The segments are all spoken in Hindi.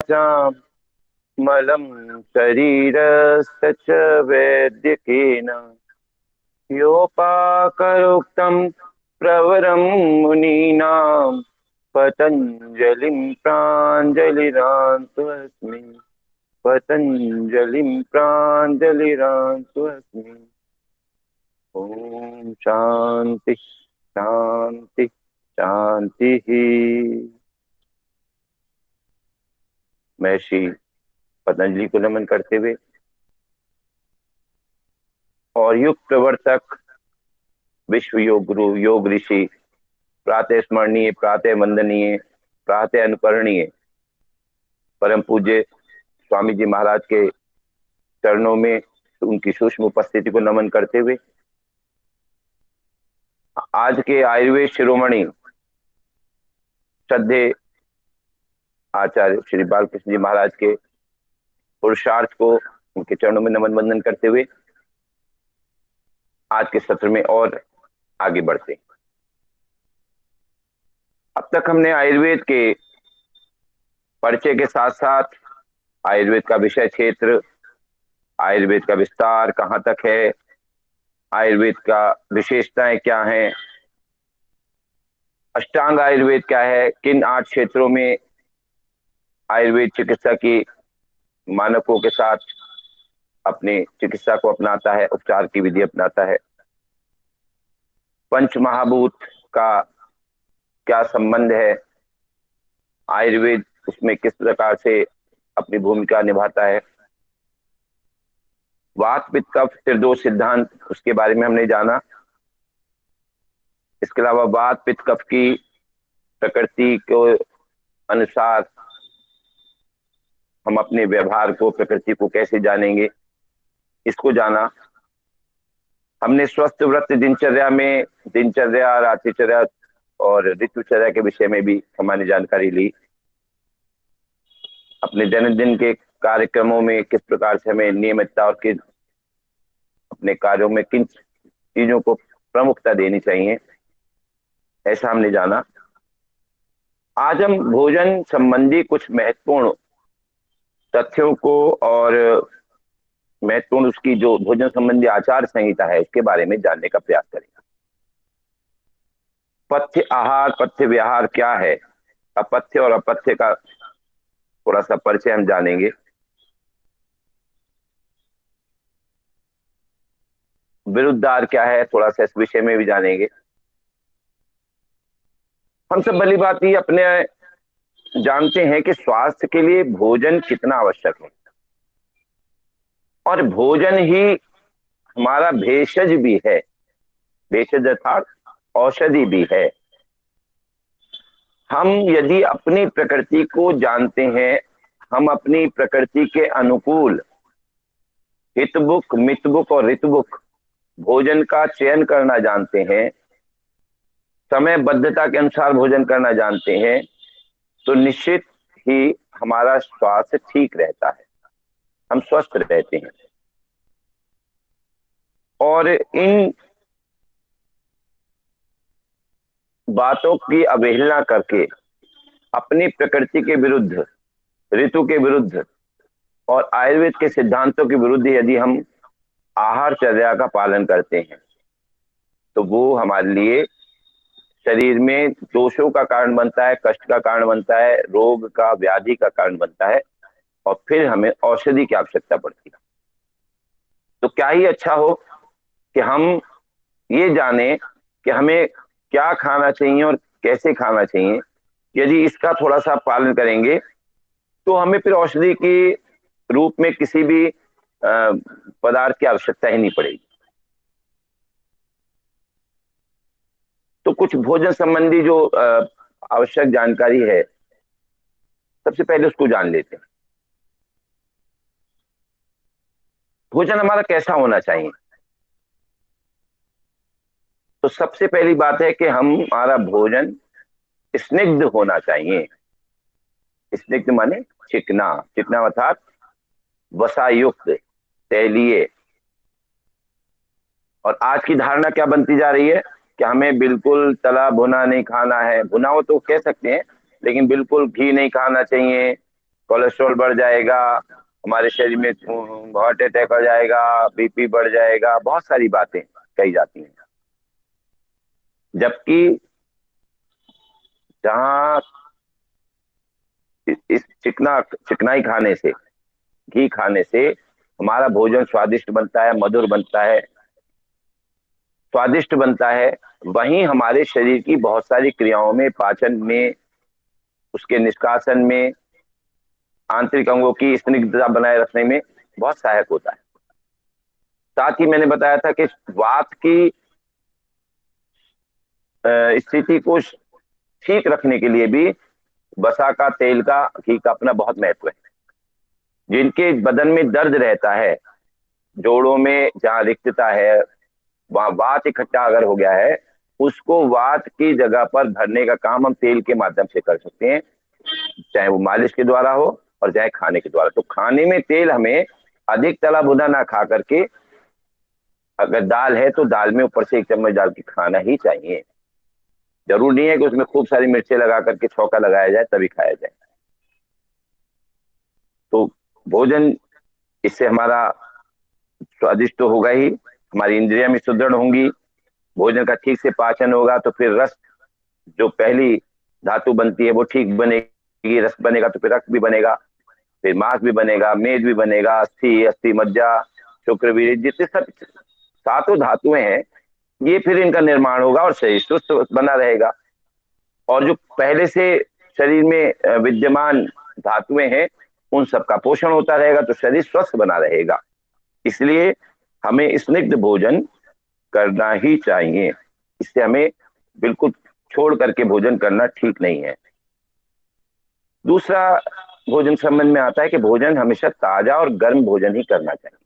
जाम मलं शरीरस्य च वैद्यकेन योपाकरोक्तं प्रवरं मुनीनां पतञ्जलिं प्राञ्जलिरान्तु अस्मि। पतंजलिं प्राञ्जलिरान्तु अस्मि। ओम शांति शांति शांति ही। महर्षि पतंजलि को नमन करते हुए और युग प्रवर्तक विश्व योग गुरु योग ऋषि प्रातः स्मरणीय प्रातः वंदनीय प्रातः अनुकरणीय परम पूज्य स्वामी जी महाराज के चरणों में उनकी सूक्ष्म उपस्थिति को नमन करते हुए आज के आयुर्वेद शिरोमणि श्रद्धे आचार्य श्री बालकृष्ण जी महाराज के पुरुषार्थ को उनके चरणों में नमन वंदन करते हुए आज के सत्र में और आगे बढ़ते हैं। अब तक हमने आयुर्वेद के परिचय के साथ साथ आयुर्वेद का विषय क्षेत्र, आयुर्वेद का विस्तार कहाँ तक है, आयुर्वेद का विशेषताएं क्या हैं, अष्टांग आयुर्वेद क्या है, किन 8 क्षेत्रों में आयुर्वेद चिकित्सा की मानकों के साथ अपनी चिकित्सा को अपनाता है, उपचार की विधि अपनाता है, पंच महाभूत का क्या संबंध है, आयुर्वेद उसमें किस प्रकार से अपनी भूमिका निभाता है, वात पित्त कफ त्रिदोष सिद्धांत उसके बारे में हमने जाना। इसके अलावा वात पित्त कफ की प्रकृति के अनुसार हम अपने व्यवहार को प्रकृति को कैसे जानेंगे, इसको जाना। हमने स्वस्थ व्रत दिनचर्या में दिनचर्या रात्रिचर्या और ऋतुचर्या के विषय में भी सामान्य जानकारी ली। अपने दैनंदिन के कार्यक्रमों में किस प्रकार से हमें नियमितता और किस अपने कार्यों में किन चीजों को प्रमुखता देनी चाहिए, ऐसा हमने जाना। आज हम भोजन संबंधी कुछ महत्वपूर्ण तथ्यों को और महत्वपूर्ण उसकी जो भोजन संबंधी आचार संहिता है उसके बारे में जानने का प्रयास करेंगे। पथ्य आहार पथ्य विहार क्या है, अपथ्य और अपथ्य का थोड़ा सा परिचय हम जानेंगे। विरुद्धार क्या है, थोड़ा सा इस विषय में भी जानेंगे। हम सब भली बात ही अपने जानते हैं कि स्वास्थ्य के लिए भोजन कितना आवश्यक है और भोजन ही हमारा भेषज भी है। भेषज अर्थात औषधि भी है। हम यदि अपनी प्रकृति को जानते हैं, हम अपनी प्रकृति के अनुकूल हितभुक मितभुक और ऋतभुक भोजन का चयन करना जानते हैं, समयबद्धता के अनुसार भोजन करना जानते हैं, तो निश्चित ही हमारा स्वास्थ्य ठीक रहता है, हम स्वस्थ रहते हैं। और इन बातों की अवहेलना करके अपनी प्रकृति के विरुद्ध, ऋतु के विरुद्ध और आयुर्वेद के सिद्धांतों के विरुद्ध यदि हम आहारचर्या का पालन करते हैं तो वो हमारे लिए शरीर में दोषों का कारण बनता है, कष्ट का कारण बनता है, रोग का व्याधि का कारण बनता है और फिर हमें औषधि की आवश्यकता पड़ती है। तो क्या ही अच्छा हो कि हम ये जाने कि हमें क्या खाना चाहिए और कैसे खाना चाहिए। यदि इसका थोड़ा सा पालन करेंगे तो हमें फिर औषधि के रूप में किसी भी पदार्थ की आवश्यकता ही नहीं पड़ेगी। तो कुछ भोजन संबंधी जो आवश्यक जानकारी है, सबसे पहले उसको जान लेते हैं। भोजन हमारा कैसा होना चाहिए? तो सबसे पहली बात है कि हमारा भोजन स्निग्ध होना चाहिए। स्निग्ध माने चिकना, चिकना अर्थात वसायुक्त, तैलीय। और आज की धारणा क्या बनती जा रही है कि हमें बिल्कुल तला भुना नहीं खाना है। भुना हो तो कह सकते हैं, लेकिन बिल्कुल घी नहीं खाना चाहिए, कोलेस्ट्रॉल बढ़ जाएगा, हमारे शरीर में हार्ट अटैक हो जाएगा, बीपी बढ़ जाएगा, बहुत सारी बातें कही जाती हैं। जबकि जहाँ इस चिकनाई खाने से, घी खाने से हमारा भोजन स्वादिष्ट बनता है, मधुर बनता है, स्वादिष्ट बनता है, वहीं हमारे शरीर की बहुत सारी क्रियाओं में, पाचन में, उसके निष्कासन में, आंतरिक अंगों की स्निग्धता बनाए रखने में बहुत सहायक होता है। साथ ही मैंने बताया था कि वात की स्थिति को ठीक रखने के लिए भी वसा का, तेल का, घी का अपना बहुत महत्व है। जिनके बदन में दर्द रहता है, जोड़ों में जहाँ रिक्तता है, वहां वात इकट्ठा अगर हो गया है, उसको वात की जगह पर भरने का काम हम तेल के माध्यम से कर सकते हैं, चाहे वो मालिश के द्वारा हो और चाहे खाने के द्वारा। तो खाने में तेल हमें अधिक तला भुना ना खा करके, अगर दाल है तो दाल में ऊपर से 1 चम्मच डाल के खाना ही चाहिए। जरूर नहीं है कि उसमें खूब सारी मिर्चें लगा करके छौंका लगाया जाए तभी खाया जाए। तो भोजन इससे हमारा स्वादिष्ट तो होगा ही, हमारी इंद्रियां भी सुदृढ़ होंगी, भोजन का ठीक से पाचन होगा तो फिर रस, जो पहली धातु बनती है वो ठीक बनेगी, रस बनेगा तो फिर रक्त भी बनेगा, फिर मांस भी बनेगा, मेद भी बनेगा, अस्थि, अस्थि मज्जा, शुक्रवीर, जितने सब सातों धातुएं हैं, ये फिर इनका निर्माण होगा और शरीर सुस्त बना रहेगा। और जो पहले से शरीर में विद्यमान धातुएं हैं, उन सबका पोषण होता रहेगा तो शरीर स्वस्थ बना रहेगा। इसलिए हमें स्निग्ध भोजन करना ही चाहिए। इससे हमें बिल्कुल छोड़ करके भोजन करना ठीक नहीं है। दूसरा भोजन संबंध में आता है कि भोजन हमेशा ताजा और गर्म भोजन ही करना चाहिए,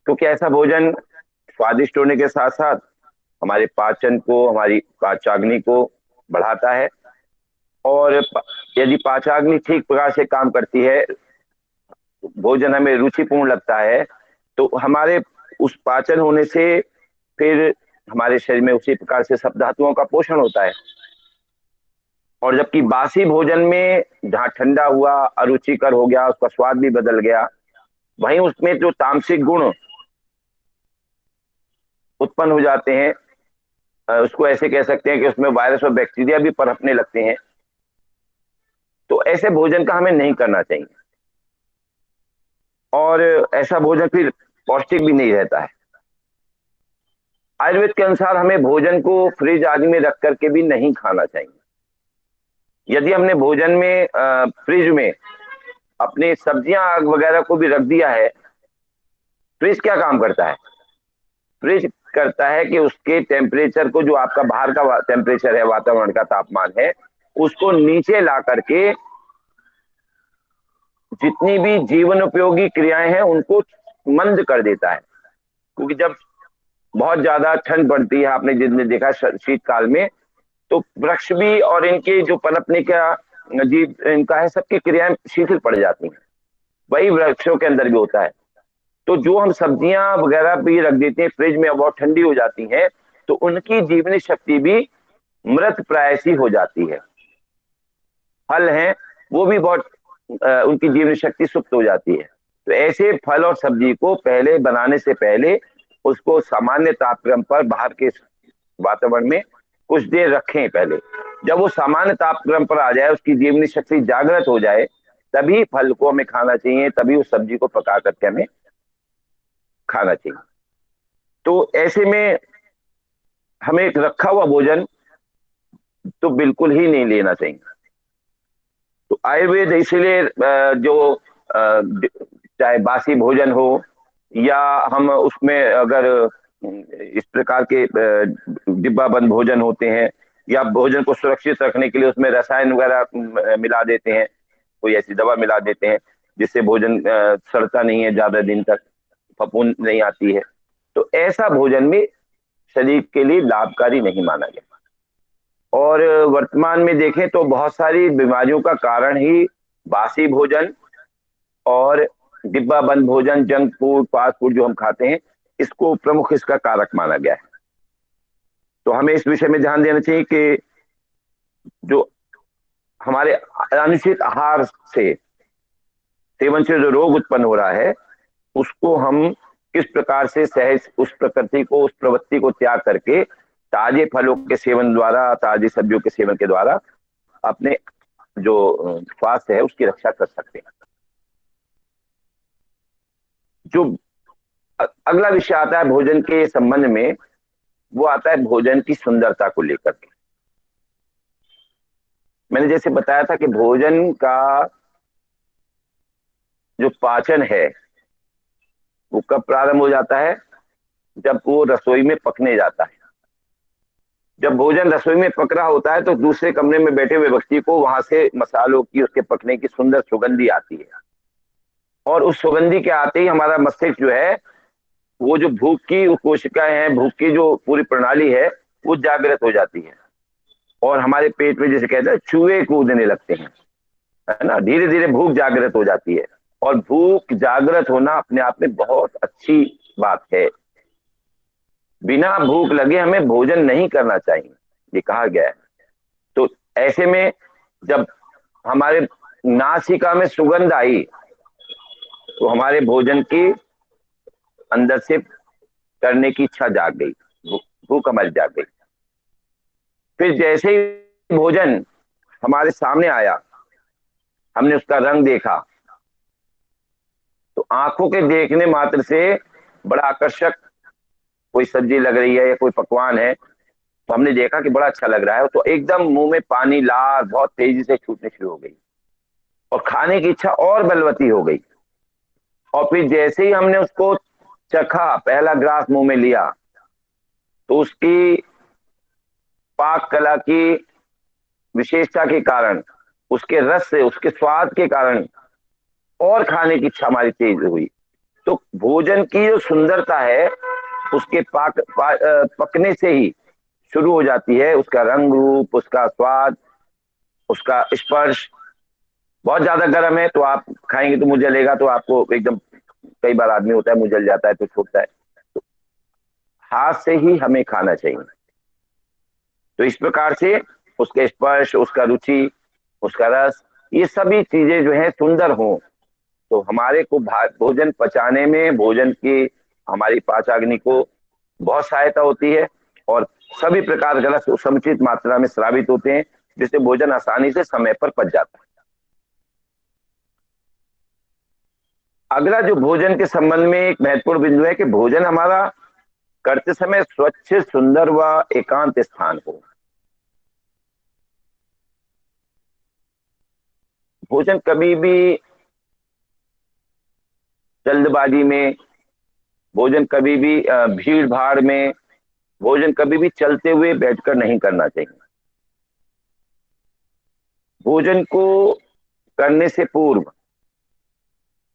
क्योंकि ऐसा भोजन स्वादिष्ट होने के साथ साथ हमारे पाचन को, हमारी पाचाग्नि को बढ़ाता है। और यदि पाचाग्नि ठीक प्रकार से काम करती है, भोजन हमें रुचिपूर्ण लगता है, तो हमारे उस पाचन होने से फिर हमारे शरीर में उसी प्रकार से सब धातुओं का पोषण होता है। और जबकि बासी भोजन में जहाँ ठंडा हुआ, अरुचिकर हो गया, उसका स्वाद भी बदल गया, वहीं उसमें जो तामसिक गुण उत्पन्न हो जाते हैं, उसको ऐसे कह सकते हैं कि उसमें वायरस और बैक्टीरिया भी पनपने लगते हैं। तो ऐसे भोजन का हमें नहीं करना चाहिए, और ऐसा भोजन फिर पौष्टिक भी नहीं रहता है। आयुर्वेद के अनुसार हमें भोजन को फ्रिज आदि में रख करके भी नहीं खाना चाहिए। यदि हमने भोजन में फ्रिज में अपनी सब्जियां वगैरह को भी रख दिया है, फ्रिज क्या काम करता है? फ्रिज करता है कि उसके टेम्परेचर को, जो आपका बाहर का टेम्परेचर है, वातावरण का तापमान है, उसको नीचे ला करके जितनी भी जीवन उपयोगी क्रियाएं हैं उनको मंद कर देता है। क्योंकि जब बहुत ज्यादा ठंड पड़ती है, आपने जिसने देखा शीतकाल में, तो वृक्ष भी और इनके जो पनपने का जीव इनका है, सबकी क्रियाएं शिथिल पड़ जाती हैं। वही वृक्षों के अंदर भी होता है। तो जो हम सब्जियां वगैरह भी रख देते हैं फ्रिज में, बहुत ठंडी हो जाती हैं, तो उनकी जीवनी शक्ति भी मृत प्राय सी हो जाती है। फल हैं, वो भी बहुत उनकी जीवनी शक्ति सुप्त हो जाती है। तो ऐसे फल और सब्जी को पहले बनाने से पहले उसको सामान्य तापक्रम पर बाहर के वातावरण में कुछ देर रखें पहले। जब वो सामान्य तापक्रम पर आ जाए, उसकी जीवनी शक्ति जागृत हो जाए, तभी फल को हमें खाना चाहिए, तभी उस सब्जी को पका करके हमें खाना चाहिए। तो ऐसे में हमें रखा हुआ भोजन तो बिल्कुल ही नहीं लेना चाहिए। तो आयुर्वेद इसलिए जो चाहे बासी भोजन हो, या हम उसमें अगर इस प्रकार के डिब्बा बंद भोजन होते हैं, या भोजन को सुरक्षित रखने के लिए उसमें रसायन वगैरह मिला देते हैं, कोई ऐसी दवा मिला देते हैं जिससे भोजन सड़ता नहीं है, ज्यादा दिन तक फफूंद नहीं आती है, तो ऐसा भोजन भी शरीर के लिए लाभकारी नहीं माना गया। और वर्तमान में देखें तो बहुत सारी बीमारियों का कारण ही बासी भोजन और डिब्बा बंद भोजन, जंक फूड, फास्ट फूड जो हम खाते हैं, इसको प्रमुख इसका कारक माना गया है। तो हमें इस विषय में ध्यान देना चाहिए कि जो हमारे अनुचित आहार से, सेवन से जो रोग उत्पन्न हो रहा है, उसको हम किस प्रकार से सहज उस प्रकृति को, उस प्रवृत्ति को त्याग करके ताजे फलों के सेवन द्वारा, ताजी सब्जियों के सेवन के द्वारा अपने जो स्वास्थ्य है उसकी रक्षा कर सकते हैं। जो अगला विषय आता है भोजन के संबंध में, वो आता है भोजन की सुंदरता को लेकर के। मैंने जैसे बताया था कि भोजन का जो पाचन है वो कब प्रारंभ हो जाता है, जब वो रसोई में पकने जाता है। जब भोजन रसोई में पक रहा होता है तो दूसरे कमरे में बैठे हुए व्यक्ति को वहां से मसालों की, उसके पकने की सुंदर सुगंधी आती है, और उस सुगंधी के आते ही हमारा मस्तिष्क जो है, वो जो भूख की कोशिकाएं हैं, भूख की जो पूरी प्रणाली है, वो जागृत हो जाती है, और हमारे पेट में जैसे कहते हैं चूहे कूदने लगते हैं, है ना। धीरे धीरे भूख जागृत हो जाती है, और भूख जागृत होना अपने आप में बहुत अच्छी बात है। बिना भूख लगे हमें भोजन नहीं करना चाहिए, ये कहा गया है। तो ऐसे में जब हमारे नासिका में सुगंध आई तो हमारे भोजन की अंदर से करने की इच्छा जाग गई, भूख हमारी जाग गई। फिर जैसे ही भोजन हमारे सामने आया, हमने उसका रंग देखा, तो आंखों के देखने मात्र से बड़ा आकर्षक कोई सब्जी लग रही है या कोई पकवान है, तो हमने देखा कि बड़ा अच्छा लग रहा है, तो एकदम मुंह में पानी, लार बहुत तेजी से छूटने शुरू हो गई, और खाने की इच्छा और बलवती हो गई। और फिर जैसे ही हमने उसको चखा, पहला ग्रास मुंह में लिया, तो उसकी पाक कला की विशेषता के कारण, उसके रस से, उसके स्वाद के कारण और खाने की इच्छा हमारी तेज हुई। तो भोजन की जो सुंदरता है उसके पकने से ही शुरू हो जाती है। उसका रंग रूप, उसका स्वाद, उसका स्पर्श। बहुत ज्यादा गर्म है तो आप खाएंगे तो मुंह जलेगा, तो आपको एकदम, कई बार आदमी होता है मुंह जल जाता है तो छूटता है, तो हाथ से ही हमें खाना चाहिए। तो इस प्रकार से उसके स्पर्श, उसका रुचि, उसका रस, ये सभी चीजें जो है सुंदर हो, तो हमारे को भोजन पचाने में, भोजन की हमारी पाचाग्नि को बहुत सहायता होती है, और सभी प्रकार के रस समुचित मात्रा में स्रावित होते हैं, जिससे भोजन आसानी से समय पर पच जाता है। अगला जो भोजन के संबंध में एक महत्वपूर्ण बिंदु है कि भोजन हमारा करते समय स्वच्छ, सुंदर व एकांत स्थान हो। भोजन कभी भी जल्दबाजी में, भोजन कभी भी भीड़ भाड़ में, भोजन कभी भी चलते हुए बैठकर नहीं करना चाहिए। भोजन को करने से पूर्व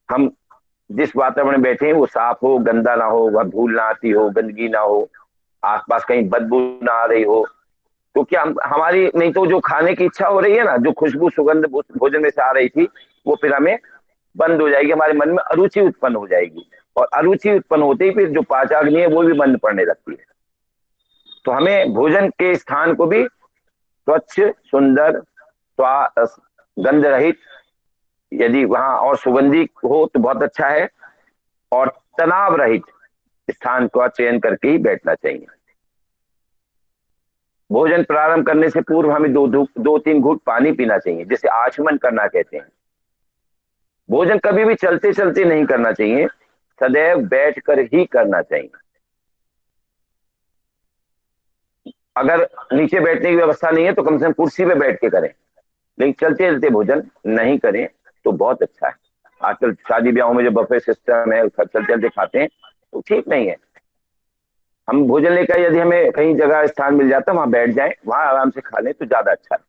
हम जिस वातावरण में बैठे हैं वो साफ हो, गंदा ना हो, वह धूल ना आती हो, गंदगी ना हो, आसपास कहीं बदबू ना आ रही हो, क्योंकि हमारी नहीं तो जो खाने की इच्छा हो रही है ना, जो खुशबू सुगंध भोजन में से आ रही थी, वो फिर हमें बंद हो जाएगी, हमारे मन में अरुचि उत्पन्न हो जाएगी, और अरुचि उत्पन्न होते ही फिर जो पाचाग्नि है वो भी बंद पड़ने लगती है। तो हमें भोजन के स्थान को भी स्वच्छ, सुंदर, गंध रहित, यदि वहां और सुगंधी हो तो बहुत अच्छा है, और तनाव रहित स्थान का चयन करके ही बैठना चाहिए। भोजन प्रारंभ करने से पूर्व हमें दो तीन घूंट पानी पीना चाहिए, जिसे आचमन करना कहते हैं। भोजन कभी भी चलते चलते नहीं करना चाहिए, सदैव बैठकर ही करना चाहिए। अगर नीचे बैठने की व्यवस्था नहीं है तो कम से कम कुर्सी पे बैठ के करें, लेकिन चलते चलते भोजन नहीं करें तो बहुत अच्छा है। आजकल शादी ब्याहों में जो बफे सिस्टम है, चलते चलते खाते हैं, तो ठीक नहीं है। हम भोजन लेकर यदि हमें कहीं जगह स्थान मिल जाता है, वहां बैठ जाएं, वहां आराम से खा लें तो ज्यादा अच्छा है।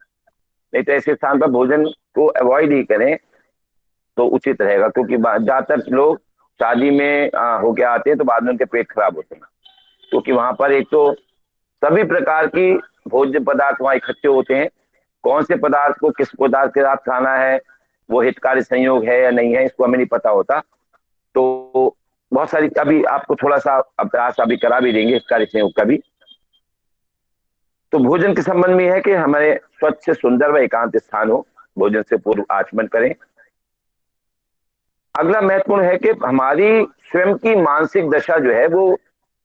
नहीं तो ऐसे स्थान पर भोजन को अवॉइड ही करें तो उचित रहेगा, क्योंकि ज्यादातर लोग शादी में होके आते हैं तो बाद में उनके पेट खराब होते हैं, क्योंकि वहां पर एक तो सभी प्रकार की भोज्य पदार्थ वहां इकट्ठे होते हैं। कौन से पदार्थ को किस पदार्थ के साथ खाना है, वो हितकारी संयोग है या नहीं है, इसको हमें नहीं पता होता। तो बहुत सारी, अभी आपको थोड़ा सा अभ्यास अभी करा भी देंगे हितकारी संयोग का भी। तो भोजन के संबंध में है कि हमारे स्वच्छ, सुंदर व एकांत स्थान हो, भोजन से पूर्व आचमन करें। अगला महत्वपूर्ण है कि हमारी स्वयं की मानसिक दशा जो है वो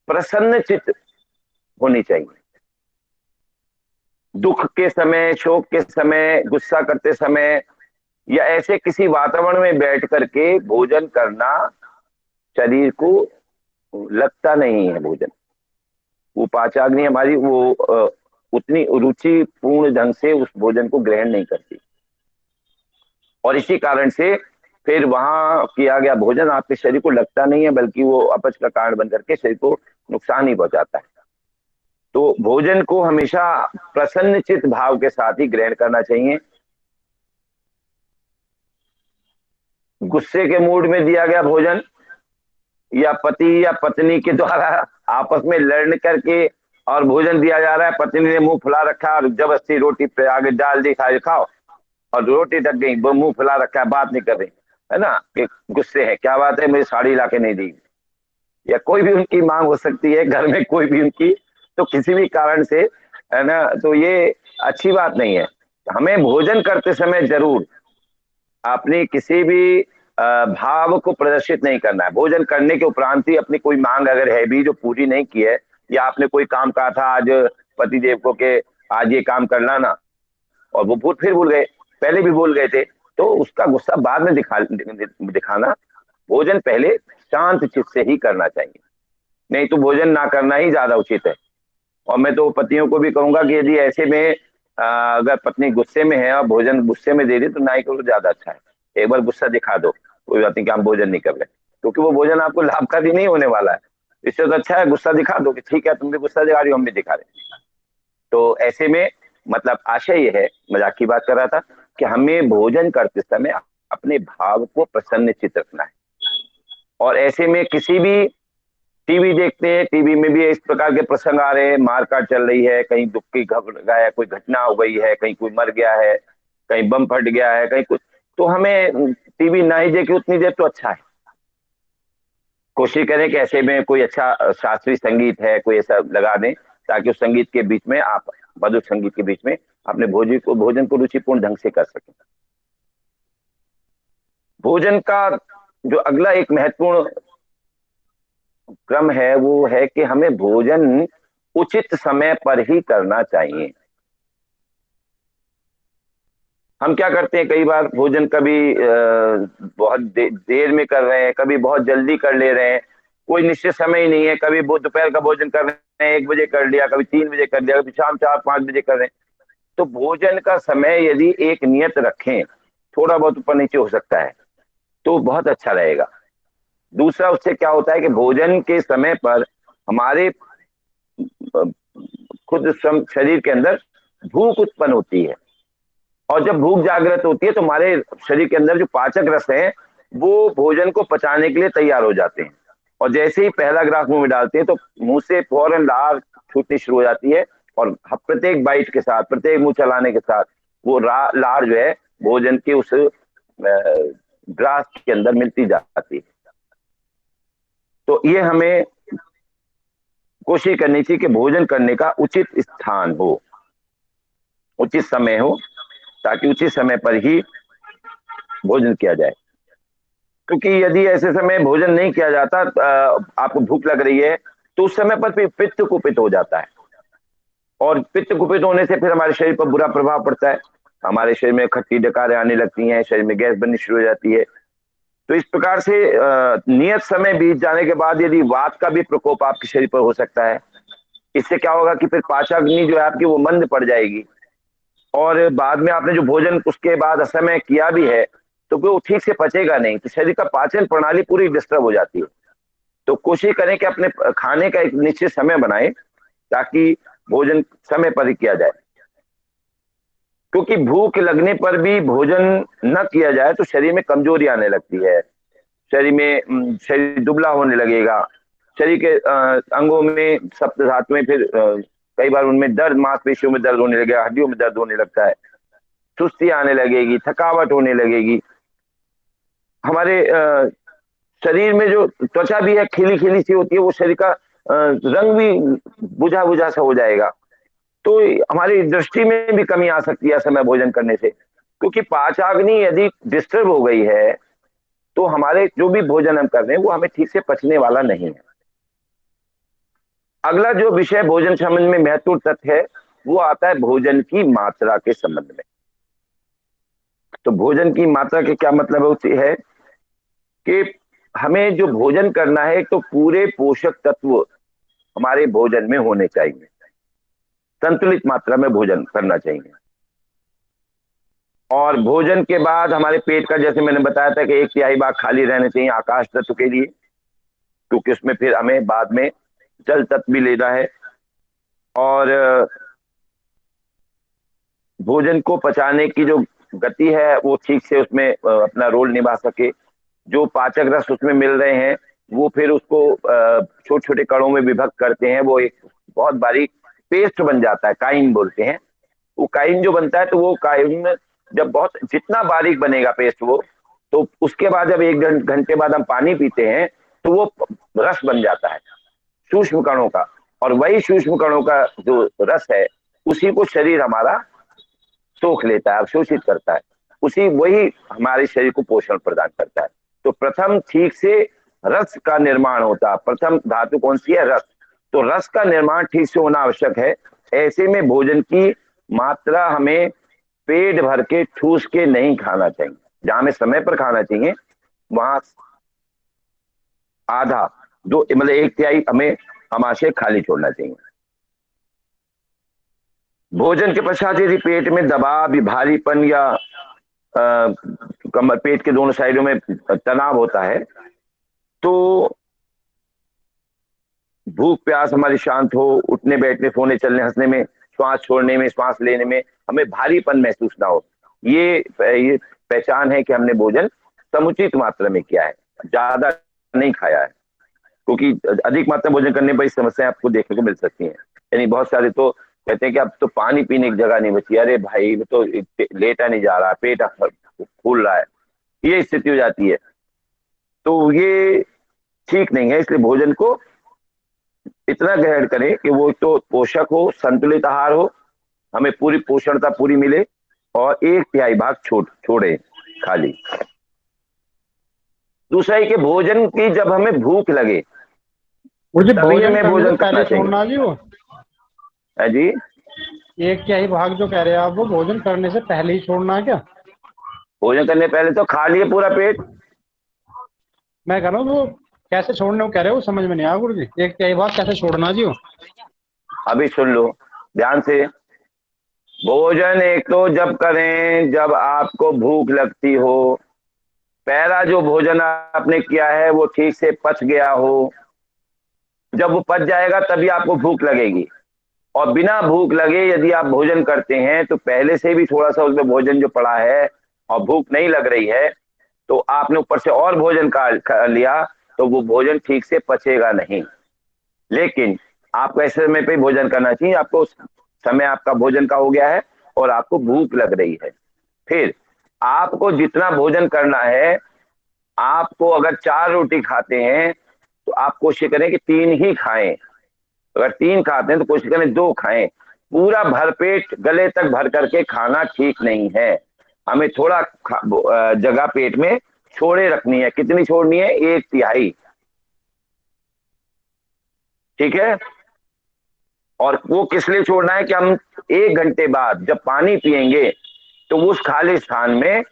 प्रसन्न चित्त होनी चाहिए। दुख के समय, शोक के समय, गुस्सा करते समय या ऐसे किसी वातावरण में बैठ करके भोजन करना शरीर को लगता नहीं है। भोजन, वो पाचाग्नि हमारी वो उतनी रुचिपूर्ण ढंग से उस भोजन को ग्रहण नहीं करती, और इसी कारण से फिर वहां किया गया भोजन आपके शरीर को लगता नहीं है, बल्कि वो अपच का कारण बन करके शरीर को नुकसान ही पहुंचाता है। तो भोजन को हमेशा प्रसन्नचित भाव के साथ ही ग्रहण करना चाहिए। गुस्से के मूड में दिया गया भोजन या पति या पत्नी के द्वारा आपस में लड़ करके और भोजन दिया जा रहा है, पत्नी ने मुंह फुला रखा और जबरदस्ती रोटी पे आगे डाल दी, खाओ, और रोटी ढक गई, वो मुंह फुला रखा है, बात नहीं कर रही है ना, कि गुस्से है, क्या बात है मुझे साड़ी ला के नहीं दी, या कोई भी उनकी मांग हो सकती है घर में, कोई भी उनकी, तो किसी भी कारण से, है ना, तो ये अच्छी बात नहीं है। हमें भोजन करते समय जरूर अपनी किसी भी भाव को प्रदर्शित नहीं करना है। भोजन करने के उपरांत ही अपनी कोई मांग अगर है भी जो पूरी नहीं की है, या आपने कोई काम कहा था आज पतिदेव को कि आज ये काम करना ना, और वो फिर भूल गए, पहले भी भूल गए थे, तो उसका गुस्सा बाद में दिखाना, भोजन पहले शांत चित्त से ही करना चाहिए, नहीं तो भोजन ना करना ही ज्यादा उचित है। और मैं तो पतियों को भी कहूंगा कि यदि ऐसे में अगर पत्नी गुस्से में है और भोजन गुस्से में दे रही तो ना ही करो, ज्यादा अच्छा है। एक बार गुस्सा दिखा दो, कोई बात नहीं कि हम भोजन नहीं कर रहे, क्योंकि वो भोजन आपको लाभकारी नहीं होने वाला है। इससे तो अच्छा है गुस्सा दिखा दो कि ठीक है तुम भी गुस्सा दिखा रही हो, हम भी दिखा रहे हैं। तो ऐसे में मतलब आशय ये है, मजाक की बात कर रहा था, कि हमें भोजन करते समय अपने भाव को प्रसन्नचित रखना है। और ऐसे में किसी भी टीवी देखते हैं, टीवी में भी इस प्रकार के प्रसंग आ रहे हैं, मारकाट चल रही है, कहीं दुख की खबर है, कोई घटना हो गई है, कहीं कोई मर गया है, कहीं बम फट गया है, कहीं कुछ, तो हमें टीवी ना ही देखे उतनी देर तो अच्छा है। कोशिश करें कि ऐसे में कोई अच्छा शास्त्रीय संगीत है कोई ऐसा लगा दें, ताकि उस संगीत के बीच में आप, मधुर संगीत के बीच में अपने भोजन को रुचिपूर्ण ढंग से कर सकें। भोजन का जो अगला एक महत्वपूर्ण क्रम है वो है कि हमें भोजन उचित समय पर ही करना चाहिए। हम क्या करते हैं, कई बार भोजन कभी बहुत देर में कर रहे हैं, कभी बहुत जल्दी कर ले रहे हैं, कोई निश्चित समय ही नहीं है, कभी वो दोपहर का भोजन कर रहे हैं 1 बजे कर लिया, कभी 3 बजे कर लिया, कभी शाम 4-5 बजे कर रहे हैं। तो भोजन का समय यदि एक नियत रखें, थोड़ा बहुत ऊपर नीचे हो सकता है, तो बहुत अच्छा रहेगा। दूसरा, उससे क्या होता है कि भोजन के समय पर हमारे खुद शरीर के अंदर भूख उत्पन्न होती है, और जब भूख जागृत होती है तो हमारे शरीर के अंदर जो पाचक रस हैं वो भोजन को पचाने के लिए तैयार हो जाते हैं, और जैसे ही पहला ग्रास मुंह में डालते हैं तो मुंह से फौरन लार छूटनी शुरू हो जाती है, और प्रत्येक बाइट के साथ, प्रत्येक मुंह चलाने के साथ वो लार जो है भोजन के उस ग्रास के अंदर मिलती जाती है। तो ये हमें कोशिश करनी चाहिए कि भोजन करने का उचित स्थान हो, उचित समय हो, ताकि उचित समय पर ही भोजन किया जाए। क्योंकि यदि ऐसे समय भोजन नहीं किया जाता, आपको भूख लग रही है, तो उस समय पर फिर पित्त कुपित हो जाता है, और पित्त कुपित होने से फिर हमारे शरीर पर बुरा प्रभाव पड़ता है, हमारे शरीर में खट्टी डकारें आने लगती हैं, शरीर में गैस बननी शुरू हो जाती है। तो इस प्रकार से नियत समय बीत जाने के बाद यदि वात का भी प्रकोप आपके शरीर पर हो सकता है, इससे क्या होगा कि फिर पाचाग्नि जो है आपकी वो मंद पड़ जाएगी, और बाद में आपने जो भोजन उसके बाद असमय किया भी है तो वो ठीक से पचेगा नहीं, तो शरीर का पाचन प्रणाली पूरी डिस्टर्ब हो जाती है। तो कोशिश करें कि अपने खाने का एक निश्चित समय बनाएं, ताकि भोजन समय पर ही किया जाए। क्योंकि भूख लगने पर भी भोजन न किया जाए तो शरीर में कमजोरी आने लगती है, शरीर दुबला होने लगेगा, शरीर के अंगों में, सप्त धातु में, फिर कई बार उनमें दर्द, मांसपेशियों में दर्द होने लगेगा, हड्डियों में दर्द होने लगता है, सुस्ती आने लगेगी, थकावट होने लगेगी। हमारे शरीर में जो त्वचा भी है खिली खिली सी होती है, वो शरीर का रंग भी बुझा बुझा सा हो जाएगा। तो हमारी दृष्टि में भी कमी आ सकती है समय भोजन करने से। क्योंकि पाचाग्नि यदि डिस्टर्ब हो गई है तो हमारे जो भी भोजन हम कर रहे हैं वो हमें ठीक से पचने वाला नहीं है। अगला जो विषय भोजन संबंध में महत्वपूर्ण तथ्य है वो आता है भोजन की मात्रा के संबंध में। तो भोजन की मात्रा के क्या मतलब होती है कि हमें जो भोजन करना है तो पूरे पोषक तत्व हमारे भोजन में होने चाहिए, संतुलित मात्रा में भोजन करना चाहिए। और भोजन के बाद हमारे पेट का, जैसे मैंने बताया था कि एक तिहाई भाग खाली रहना चाहिए आकाश तत्व के लिए, क्योंकि उसमें फिर हमें बाद में जल तत्व भी लेना है। और भोजन को पचाने की जो गति है वो ठीक से उसमें अपना रोल निभा सके। जो पाचक रस उसमें मिल रहे हैं वो फिर उसको छोटे छोटे कणों में विभक्त करते हैं, वो एक बहुत बारीक पेस्ट बन जाता है, काइन बोलते हैं। वो काइन जो बनता है तो वो काइन जब बहुत जितना बारीक बनेगा पेस्ट वो, तो उसके बाद जब एक घंटे बाद हम पानी पीते हैं तो वो रस बन जाता है सूक्ष्म कणों का। और वही सूक्ष्म कणों का जो रस है उसी को शरीर हमारा सोख लेता है, अवशोषित करता है, उसी वही हमारे शरीर को पोषण प्रदान करता है। तो प्रथम ठीक से रस का निर्माण होता है। प्रथम धातु कौन सी है? रस। तो रस का निर्माण ठीक से होना आवश्यक है। ऐसे में भोजन की मात्रा हमें पेट भर के ठूस के नहीं खाना चाहिए। जहां हमें समय पर खाना चाहिए वहां आधा, जो मतलब एक तिहाई हमें आमाशय खाली छोड़ना चाहिए। भोजन के पश्चात यदि पेट में दबाव, भारीपन या कमर, पेट के दोनों साइडों में तनाव होता है तो भूख प्यास हमारी शांत हो, उठने बैठने सोने चलने हंसने में, श्वास छोड़ने में श्वास लेने में हमें भारीपन महसूस ना हो, ये पहचान है कि हमने भोजन समुचित मात्रा में किया है, ज्यादा नहीं खाया है। क्योंकि अधिक मात्रा में भोजन करने पर इस समस्याएं आपको देखने को मिल सकती हैं। यानी बहुत सारे तो कहते हैं कि अब तो पानी पीने की जगह नहीं बची, अरे भाई तो लेटा नहीं जा रहा, पेट फूल रहा है, ये स्थिति हो जाती है। तो ये ठीक नहीं है। इसलिए भोजन को इतना ग्रहण करें कि वो तो पोषक हो, संतुलित आहार हो, हमें पूरी पोषणता पूरी मिले, और एक तिहाई भाग छोड़े खाली। दूसरा है कि भोजन की जब हमें भूख लगे मुझे तभी भोजन हमें करने से भोजन करना पहले चाहिए। छोड़ना जी वो। है जी। एक क्या ही भाग जो कह रहे हैं आप, वो भोजन करने से पहले ही छोड़ना है क्या? भोजन करने पहले तो खा लिए पूरा पेट। मैं कह रहा हूँ वो कैसे छोड़ने को कह रहे हो, समझ में नहीं आया गुरु जी। एक क्या ही भाग कैसे छोड़ना जी वो? अभी सुन लो ध्यान से। भोजन एक तो जब करें जब आपको भूख लगती हो, पहला जो भोजन आपने किया है वो ठीक से पच गया हो। जब वो पच जाएगा तभी आपको भूख लगेगी। और बिना भूख लगे यदि आप भोजन करते हैं तो पहले से भी थोड़ा सा उसमें भोजन जो पड़ा है और भूख नहीं लग रही है, तो आपने ऊपर से और भोजन खा लिया तो वो भोजन ठीक से पचेगा नहीं। लेकिन आपको ऐसे समय पे भोजन करना चाहिए, आपको उस समय आपका भोजन का हो गया है और आपको भूख लग रही है। फिर आपको जितना भोजन करना है, आपको अगर 4 रोटी खाते हैं तो आप कोशिश करें कि 3 ही खाएं। अगर 3 खाते हैं तो कोशिश करें 2 खाएं। पूरा भरपेट गले तक भर करके खाना ठीक नहीं है। हमें थोड़ा जगह पेट में छोड़े रखनी है। कितनी छोड़नी है? एक तिहाई। ठीक है। और वो किस लिए छोड़ना है कि हम 1 घंटे बाद जब पानी पिएंगे तो उस खाली स्थान में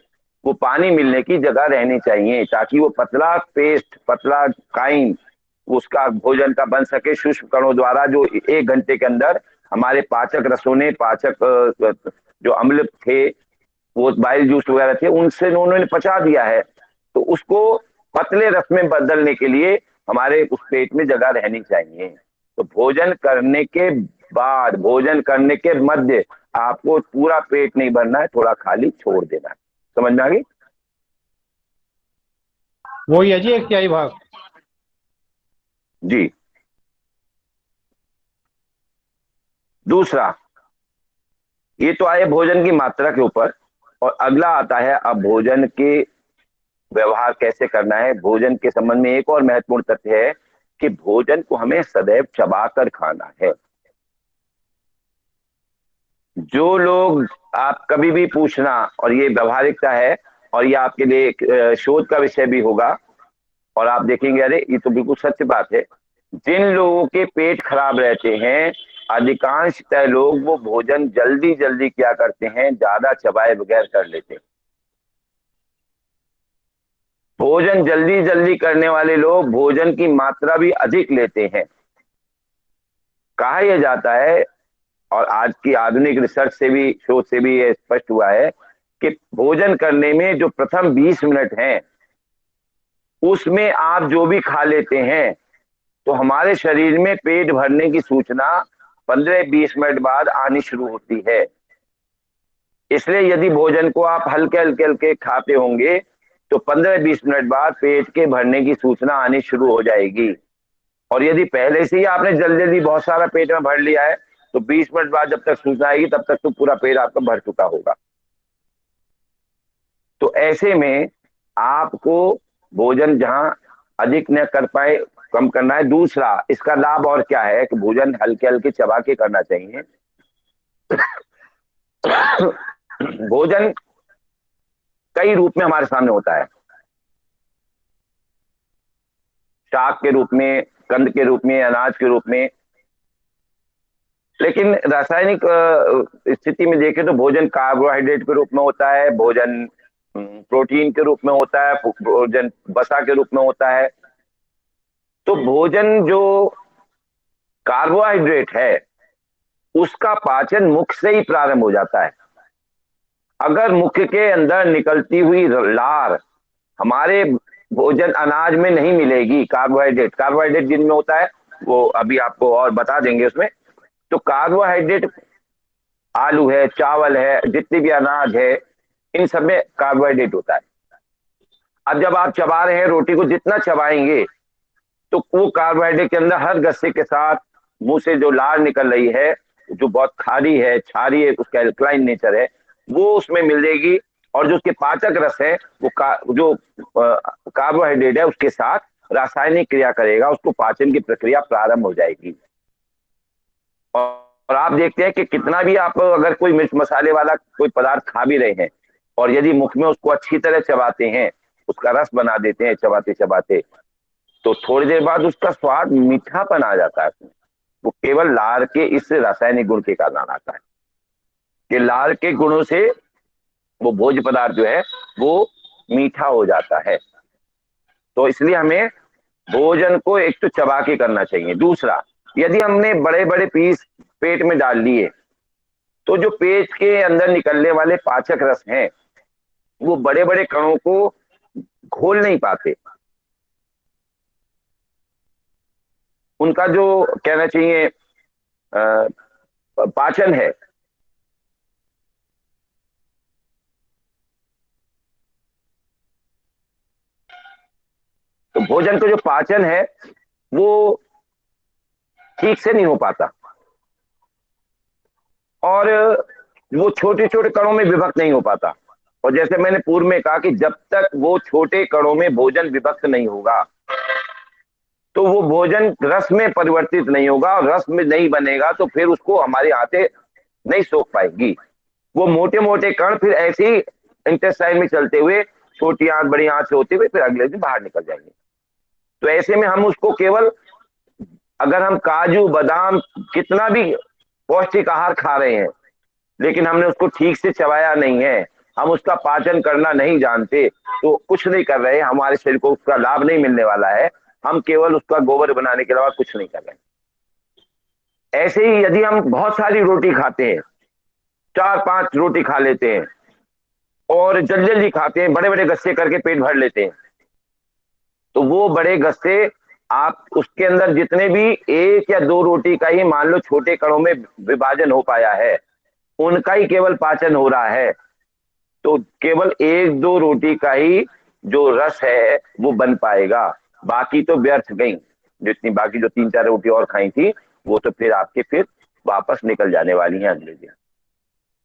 वो पानी मिलने की जगह रहनी चाहिए, ताकि वो पतला पेस्ट, पतला काइन उसका भोजन का बन सके सूक्ष्म कणों द्वारा, जो 1 घंटे के अंदर हमारे पाचक रसों ने, पाचक जो अम्ल थे, वो बाइल जूस वगैरह थे, उनसे उन्होंने पचा दिया है। तो उसको पतले रस में बदलने के लिए हमारे उस पेट में जगह रहनी चाहिए। तो भोजन करने के बाद, भोजन करने के मध्य आपको पूरा पेट नहीं भरना है, थोड़ा खाली छोड़ देना है। समझ में आ गई? वही है जी एक क्या ही भाग। जी। दूसरा, ये तो आए भोजन की मात्रा के ऊपर, और अगला आता है अब भोजन के व्यवहार कैसे करना है। भोजन के संबंध में एक और महत्वपूर्ण तथ्य है कि भोजन को हमें सदैव चबाकर खाना है। जो लोग, आप कभी भी पूछना, और ये व्यवहारिकता है, और ये आपके लिए एक शोध का विषय भी होगा, और आप देखेंगे अरे ये तो बिल्कुल सच बात है। जिन लोगों के पेट खराब रहते हैं, अधिकांशतः लोग वो भोजन जल्दी जल्दी क्या करते हैं, ज्यादा चबाए बगैर कर लेते हैं। भोजन जल्दी जल्दी करने वाले लोग भोजन की मात्रा भी अधिक लेते हैं। कहा यह जाता है, और आज की आधुनिक रिसर्च से भी, शोध से भी ये स्पष्ट हुआ है कि भोजन करने में जो प्रथम 20 मिनट हैं, उसमें आप जो भी खा लेते हैं, तो हमारे शरीर में पेट भरने की सूचना 15-20 मिनट बाद आनी शुरू होती है। इसलिए यदि भोजन को आप हल्के हल्के हल्के खाते होंगे, तो 15-20 मिनट बाद पेट के भरने की सूचना आनी शुरू हो जाएगी। और यदि पहले से ही आपने जल्दी जल्दी बहुत सारा पेट में भर लिया है, तो 20 मिनट बाद जब तक सूचना आएगी, तब तक तो पूरा पेट आपका भर चुका होगा। तो ऐसे में आपको भोजन जहां अधिक न कर पाए, कम करना है। दूसरा, इसका लाभ और क्या है कि भोजन हल्के हल्के चबा के करना चाहिए। भोजन कई रूप में हमारे सामने होता है, शाक के रूप में, कंद के रूप में, अनाज के रूप में। लेकिन रासायनिक स्थिति में देखें तो भोजन कार्बोहाइड्रेट के रूप में होता है, भोजन प्रोटीन के रूप में होता है, भोजन वसा के रूप में होता है। तो भोजन जो कार्बोहाइड्रेट है, उसका पाचन मुख से ही प्रारंभ हो जाता है। अगर मुख के अंदर निकलती हुई लार हमारे भोजन अनाज में नहीं मिलेगी, कार्बोहाइड्रेट, कार्बोहाइड्रेट जिनमें होता है वो अभी आपको और बता देंगे उसमें। तो कार्बोहाइड्रेट, आलू है, चावल है, जितनी भी अनाज है, इन सब में कार्बोहाइड्रेट होता है। अब जब आप चबा रहे हैं रोटी को, जितना चबाएंगे तो वो कार्बोहाइड्रेट के अंदर हर गस्से के साथ मुंह से जो लार निकल रही है, जो बहुत खारी है, क्षारी है, उसका एल्कलाइन नेचर है, वो उसमें मिलेगी। और जो उसके पाचक रस है, वो जो कार्बोहाइड्रेट है, उसके साथ रासायनिक क्रिया करेगा, उसको पाचन की प्रक्रिया प्रारंभ हो जाएगी। और आप देखते हैं कि कितना भी आप अगर कोई मिर्च मसाले वाला कोई पदार्थ खा भी रहे हैं, और यदि मुख में उसको अच्छी तरह चबाते हैं, उसका रस बना देते हैं चबाते चबाते, तो थोड़ी देर बाद उसका स्वाद मीठापन आ जाता है उसमें। वो केवल लार के इस रासायनिक गुण के कारण आता है कि लार के गुणों से वो भोज्य पदार्थ जो है वो मीठा हो जाता है। तो इसलिए हमें भोजन को एक तो चबा के करना चाहिए। दूसरा, यदि हमने बड़े बड़े पीस पेट में डाल लिए, तो जो पेट के अंदर निकलने वाले पाचक रस हैं, वो बड़े बड़े कणों को घोल नहीं पाते। उनका जो कहना चाहिए पाचन है, तो भोजन का जो पाचन है वो ठीक से नहीं हो पाता, और वो छोटे छोटे कणों में विभक्त नहीं हो पाता। और जैसे मैंने पूर्व में कहा कि जब तक वो छोटे कणों में भोजन विभक्त नहीं होगा, तो वो भोजन रस में परिवर्तित नहीं होगा, और रस में नहीं बनेगा, तो फिर उसको हमारी आंतें नहीं सोख पाएगी। वो मोटे मोटे कण फिर ऐसे ही इंटेस्टाइन में चलते हुए छोटी आंत बड़ी आंत से होते हुए फिर अगले दिन बाहर निकल जाएंगे। तो ऐसे में हम उसको केवल, अगर हम काजू बादाम कितना भी पौष्टिक आहार खा रहे हैं, लेकिन हमने उसको ठीक से चबाया नहीं है, हम उसका पाचन करना नहीं जानते, तो कुछ नहीं कर रहे, हमारे शरीर को उसका लाभ नहीं मिलने वाला है। हम केवल उसका गोबर बनाने के अलावा कुछ नहीं कर रहे हैं। ऐसे ही यदि हम बहुत सारी रोटी खाते हैं, 4-5 रोटी खा लेते हैं, और जल्दी जल्दी खाते हैं, बड़े बड़े गस्से करके पेट भर लेते हैं, तो वो बड़े गस्से, आप उसके अंदर जितने भी 1 या 2 रोटी का ही मान लो छोटे कणों में विभाजन हो पाया है, उनका ही केवल पाचन हो रहा है। तो केवल 1-2 रोटी का ही जो रस है वो बन पाएगा, बाकी तो व्यर्थ गई। जितनी बाकी जो 3-4 रोटी और खाई थी, वो तो फिर आपके फिर वापस निकल जाने वाली हैं अगले दिन।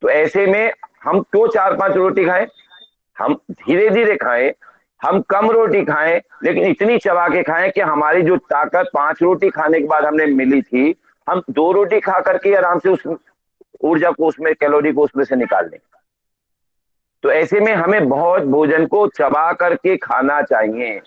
तो ऐसे में हम क्यों 4-5 रोटी खाएं, हम धीरे धीरे खाएं, हम कम रोटी खाएं, लेकिन इतनी चबा के खाएं कि हमारी जो ताकत 5 रोटी खाने के बाद हमने मिली थी, हम 2 रोटी खा करके आराम से ऊर्जा को उसमें, कैलोरी को उसमें से निकाल लें। तो ऐसे में हमें बहुत भोजन को चबा करके खाना चाहिए।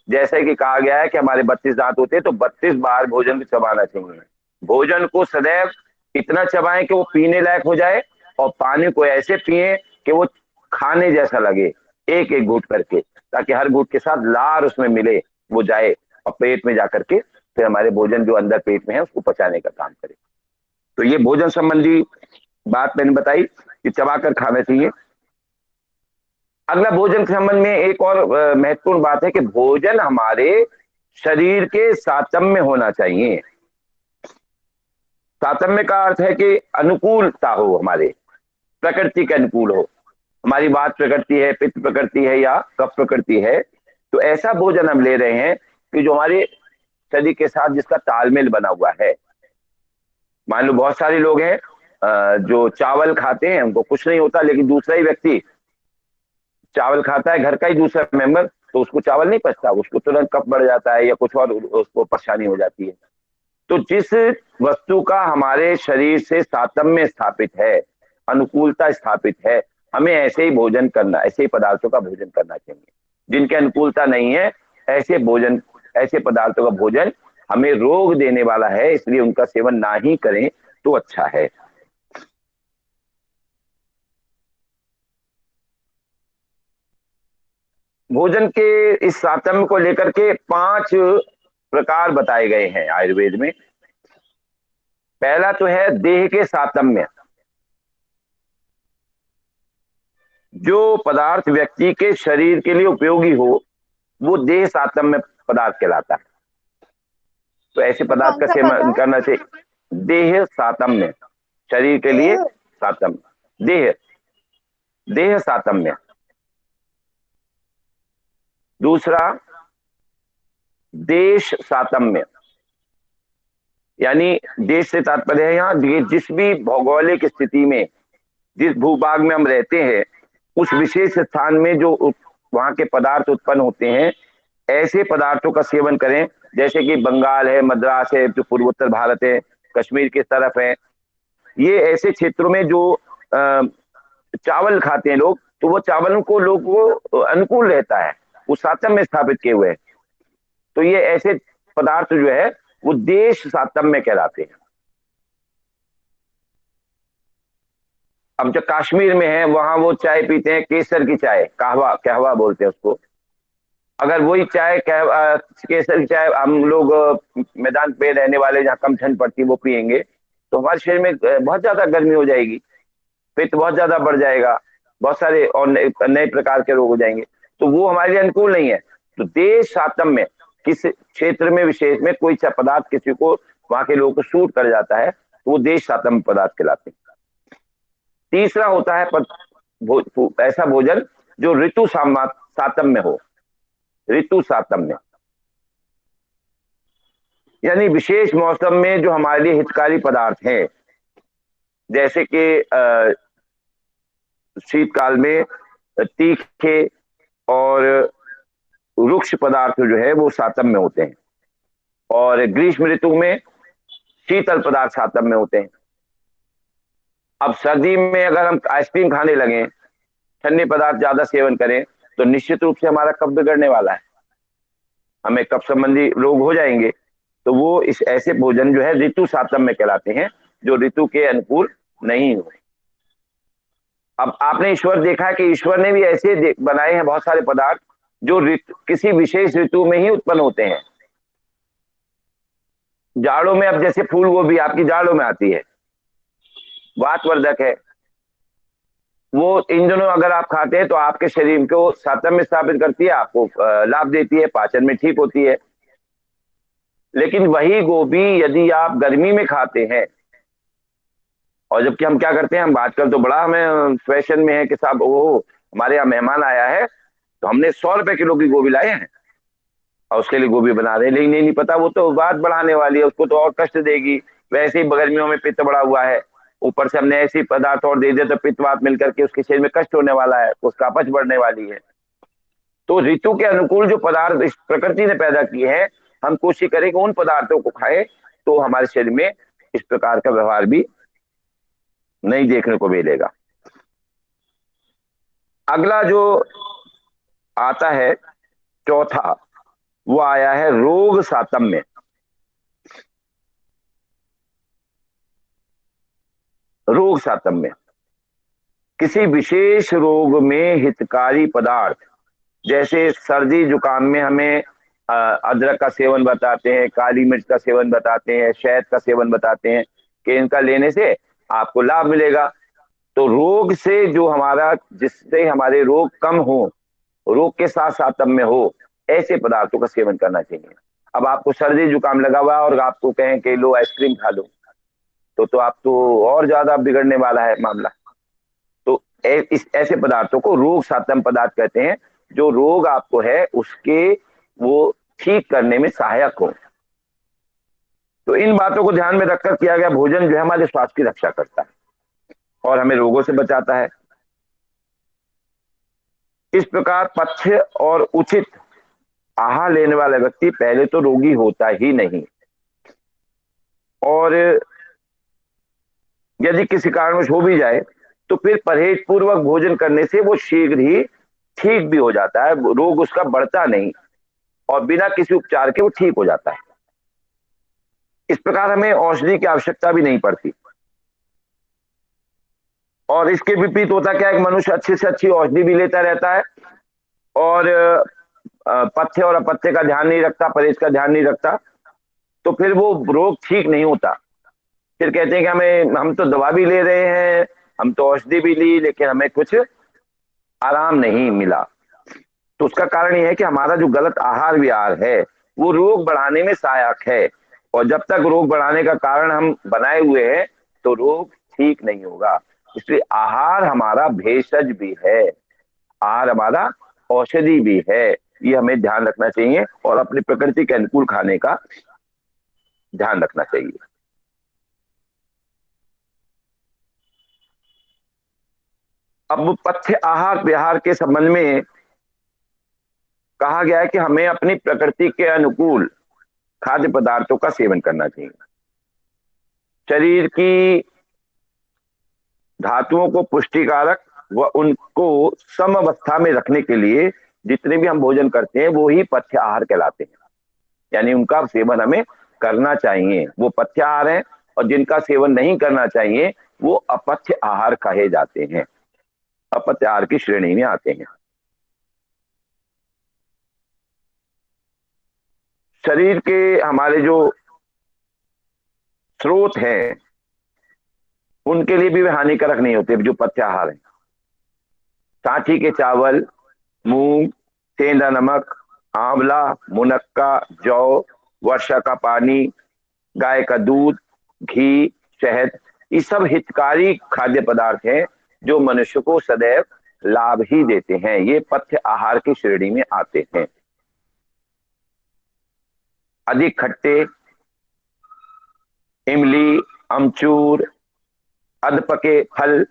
जैसे कि कहा गया है कि हमारे 32 दांत होते हैं, तो 32 बार भोजन को चबाना चाहिए। भोजन को सदैव इतना चबाएं कि वो पीने लायक हो जाए, और पानी को ऐसे पिए कि वो खाने जैसा लगे, एक एक घूंट करके, ताकि हर घूंट के साथ लार उसमें मिले, वो जाए और पेट में जाकर के फिर हमारे भोजन जो अंदर पेट में है उसको पचाने का काम करे। तो ये भोजन संबंधी बात मैंने बताई कि चबा कर खाना चाहिए। अगला भोजन के संबंध में एक और महत्वपूर्ण बात है कि भोजन हमारे शरीर के सातम्य होना चाहिए। सातम्य का अर्थ है कि अनुकूलता हो, हमारे प्रकृति के अनुकूल हो। हमारी वात प्रकृति है, पित्त प्रकृति है या कफ प्रकृति है, तो ऐसा भोजन हम ले रहे हैं कि जो हमारे शरीर के साथ जिसका तालमेल बना हुआ है। मान लो बहुत सारे लोग हैं जो चावल खाते हैं, उनको कुछ नहीं होता, लेकिन दूसरा ही व्यक्ति चावल खाता है, घर का ही दूसरा मेंबर, तो उसको चावल नहीं पचता, उसको तुरंत कफ बढ़ जाता है या कुछ और उसको परेशानी हो जाती है। तो जिस वस्तु का हमारे शरीर से सातम्य स्थापित है, अनुकूलता स्थापित है, हमें ऐसे ही भोजन करना, ऐसे ही पदार्थों का भोजन करना चाहिए। जिनके अनुकूलता नहीं है, ऐसे भोजन, ऐसे पदार्थों का भोजन हमें रोग देने वाला है, इसलिए उनका सेवन ना ही करें तो अच्छा है। भोजन के इस सातम्य को लेकर के 5 प्रकार बताए गए हैं आयुर्वेद में। पहला तो है देह के सातम्य। जो पदार्थ व्यक्ति के शरीर के लिए उपयोगी हो, वो देह सातम्य पदार्थ कहलाता है। तो ऐसे पदार्थ कौन का सा सेवन पदार्थ? करना चाहिए। देह सातम्य, शरीर के लिए देह। सातम्य, देह, देह सातम्य। दूसरा देश सातम्य, यानी देश से तात्पर्य है यहाँ जिस भी भौगोलिक स्थिति में, जिस भूभाग में हम रहते हैं, उस विशेष स्थान में जो वहां के पदार्थ उत्पन्न होते हैं, ऐसे पदार्थों का सेवन करें। जैसे कि बंगाल है, मद्रास है, जो पूर्वोत्तर भारत है, कश्मीर की तरफ है, ये ऐसे क्षेत्रों में जो चावल खाते हैं लोग, तो वो चावलों को लोग वो अनुकूल रहता है, वो सातम में स्थापित किए हुए हैं। तो ये ऐसे पदार्थ जो है वो देश सातम में कहलाते हैं। अब जो कश्मीर में है, वहां वो चाय पीते हैं, केसर की चाय, कहवा, कहवा बोलते हैं उसको। अगर वही चाय, केसर की चाय हम लोग मैदान पे रहने वाले जहाँ कम ठंड पड़ती है वो पियेंगे, तो हमारे शरीर में बहुत ज्यादा गर्मी हो जाएगी, पित्त बहुत ज्यादा बढ़ जाएगा, बहुत सारे और नए प्रकार के रोग हो जाएंगे। तो वो हमारे लिए अनुकूल नहीं है। तो देश सातम में, किस क्षेत्र में विशेष में कोई पदार्थ किसी को, वहां के लोगों को सूट कर जाता है, तो वो देश सातम पदार्थ कहलाते हैं। तीसरा होता है ऐसा भोजन जो ऋतु सातम में हो। ऋतु सातम में यानी विशेष मौसम में जो हमारे लिए हितकारी पदार्थ हैं, जैसे कि शीतकाल में तीखे और रुक्ष पदार्थ जो है वो सातम में होते हैं, और ग्रीष्म ऋतु में शीतल पदार्थ सातम में होते हैं। अब सर्दी में अगर हम आइसक्रीम खाने लगे, ठंडे पदार्थ ज्यादा सेवन करें, तो निश्चित रूप से हमारा कफ बिगड़ने वाला है, हमें कफ संबंधी रोग हो जाएंगे। तो वो इस ऐसे भोजन जो है ऋतु सातम में कहलाते हैं, जो ऋतु के अनुकूल नहीं हो। अब आपने ईश्वर देखा है कि ईश्वर ने भी ऐसे बनाए हैं बहुत सारे पदार्थ जो किसी विशेष ऋतु में ही उत्पन्न होते हैं। जाड़ों में, अब जैसे फूल गोभी आपकी जाड़ों में आती है, वातवर्धक है, वो इन दिनों अगर आप खाते हैं तो आपके शरीर को सातम में स्थापित करती है, आपको लाभ देती है, पाचन में ठीक होती है। लेकिन वही गोभी यदि आप गर्मी में खाते हैं, और जबकि हम क्या करते हैं, हम आजकल तो बड़ा हमें फैशन में है कि साहब वो हमारे यहाँ मेहमान आया है तो हमने 100 रुपए किलो की गोभी लाए हैं और उसके लिए गोभी बना रहे हैं, लेकिन नहीं पता वो तो बात बढ़ाने वाली है, उसको तो और कष्ट देगी। वैसे ही गर्मियों में पित्त बढ़ा हुआ है, ऊपर से हमने ऐसी पदार्थ और दे दिया तो पित्तवात मिलकर के उसके शरीर में कष्ट होने वाला है, उसका अपच बढ़ने वाली है। तो ऋतु के अनुकूल जो पदार्थ इस प्रकृति ने पैदा किए हैं, हम कोशिश करें कि उन पदार्थों को खाएं, तो हमारे शरीर में इस प्रकार का व्यवहार भी नहीं देखने को मिलेगा। अगला जो आता है चौथा, वो आया है रोग सातम्य। रोग सातम्य, किसी विशेष रोग में हितकारी पदार्थ, जैसे सर्दी जुकाम में हमें अदरक का सेवन बताते हैं, काली मिर्च का सेवन बताते हैं, शहद का सेवन बताते हैं कि इनका लेने से आपको लाभ मिलेगा। तो रोग से जो हमारा, जिससे हमारे रोग कम हो, रोग के साथ सातम्य हो, ऐसे पदार्थों का सेवन करना चाहिए। अब आपको सर्दी जुकाम लगा हुआ है और आपको कहें कि लो आइसक्रीम खा लो, तो आप तो और ज्यादा बिगड़ने वाला है मामला। तो इस ऐसे पदार्थों को रोग सातम पदार्थ कहते हैं, जो रोग आपको है उसके वो ठीक करने में सहायक हो। तो इन बातों को ध्यान में रखकर किया गया भोजन जो है हमारे स्वास्थ्य की रक्षा करता है और हमें रोगों से बचाता है। इस प्रकार पथ्य और उचित आहार लेने वाला व्यक्ति पहले तो रोगी होता ही नहीं, और यदि किसी कारणवश हो भी जाए तो फिर परहेज पूर्वक भोजन करने से वो शीघ्र ही ठीक भी हो जाता है, रोग उसका बढ़ता नहीं और बिना किसी उपचार के वो ठीक हो जाता है। इस प्रकार हमें औषधि की आवश्यकता भी नहीं पड़ती। और इसके विपरीत होता क्या है, मनुष्य अच्छी से अच्छी औषधि भी लेता रहता है और पथ्य और अपथ्य का ध्यान नहीं रखता, परहेज का ध्यान नहीं रखता, तो फिर वो रोग ठीक नहीं होता। फिर कहते हैं कि हम तो दवा भी ले रहे हैं, हम तो औषधि भी ली, लेकिन हमें कुछ आराम नहीं मिला। तो उसका कारण यह है कि हमारा जो गलत आहार विहार है वो रोग बढ़ाने में सहायक है, और जब तक रोग बढ़ाने का कारण हम बनाए हुए हैं तो रोग ठीक नहीं होगा। इसलिए आहार हमारा भेषज भी है, आहार हमारा औषधि भी है, ये हमें ध्यान रखना चाहिए और अपनी प्रकृति के अनुकूल खाने का ध्यान रखना चाहिए। अब पथ्य आहार विहार के संबंध में कहा गया है कि हमें अपनी प्रकृति के अनुकूल खाद्य पदार्थों का सेवन करना चाहिए। शरीर की धातुओं को पुष्टिकारक व उनको सम अवस्था में रखने के लिए जितने भी हम भोजन करते हैं वो ही पथ्य आहार कहलाते हैं, यानी उनका सेवन हमें करना चाहिए, वो पथ्य आहार है। और जिनका सेवन नहीं करना चाहिए वो अपथ्य आहार कहे जाते हैं, अपथ्य आहार की श्रेणी में आते हैं। शरीर के हमारे जो स्रोत हैं उनके लिए भी वे हानिकारक नहीं होते जो पथ्य आहार है। सांची के चावल, मूंग, सेंधा नमक, आंवला, मुनक्का, जौ, वर्षा का पानी, गाय का दूध, घी, शहद, ये सब हितकारी खाद्य पदार्थ हैं जो मनुष्य को सदैव लाभ ही देते हैं, ये पथ्य आहार की श्रेणी में आते हैं। अधिक खट्टे, इमली, अमचूर, अधपके फल,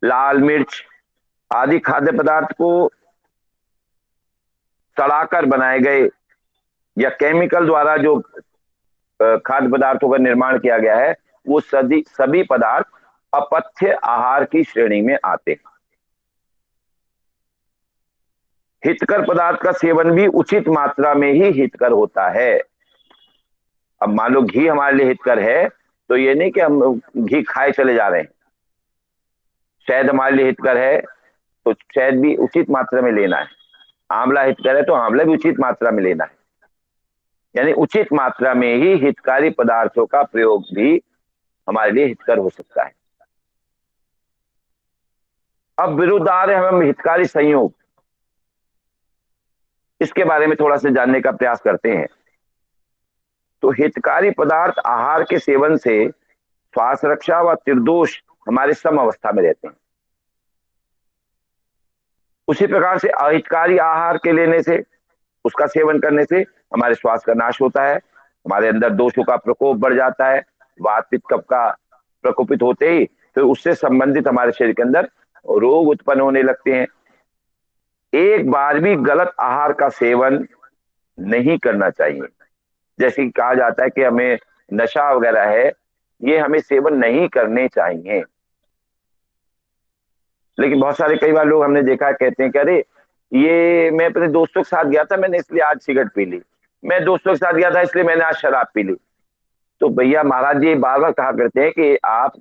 लाल मिर्च आदि खाद्य पदार्थ को सड़ाकर बनाए गए या केमिकल द्वारा जो खाद्य पदार्थों का निर्माण किया गया है वो सभी पदार्थ अपथ्य आहार की श्रेणी में आते हैं। हितकर पदार्थ का सेवन भी उचित मात्रा में ही हितकर होता है। अब मान लो घी हमारे लिए हितकर है तो ये नहीं कि हम घी खाए चले जा रहे हैं। शहद हमारे लिए हितकर है तो शहद भी उचित मात्रा में लेना है। आंवला हितकर है तो आंवला भी उचित मात्रा में लेना है, यानी उचित मात्रा में ही हितकारी पदार्थों का प्रयोग भी हमारे लिए हितकर हो सकता है। अब विरुद्ध आ रहे हम हितकारी संयोग, इसके बारे में थोड़ा सा जानने का प्रयास करते हैं। तो हितकारी पदार्थ आहार के सेवन से श्वास रक्षा व त्रिदोष हमारे सम अवस्था में रहते हैं। उसी प्रकार से अहितकारी आहार के लेने से, उसका सेवन करने से हमारे श्वास का नाश होता है, हमारे अंदर दोषों का प्रकोप बढ़ जाता है, वात पित्त कफ का प्रकोपित होते ही फिर उससे संबंधित हमारे शरीर के अंदर रोग उत्पन्न होने लगते हैं। एक बार भी गलत आहार का सेवन नहीं करना चाहिए। जैसे कि कहा जाता है कि हमें नशा वगैरह है, ये हमें सेवन नहीं करने चाहिए। लेकिन बहुत सारे कई बार लोग हमने देखा है, कहते हैं कि अरे ये मैं अपने दोस्तों के साथ गया था, मैंने इसलिए आज सिगरेट पी ली, मैं दोस्तों के साथ गया था इसलिए मैंने आज शराब पी ली। तो भैया महाराज जी बार बार कहा करते हैं कि आप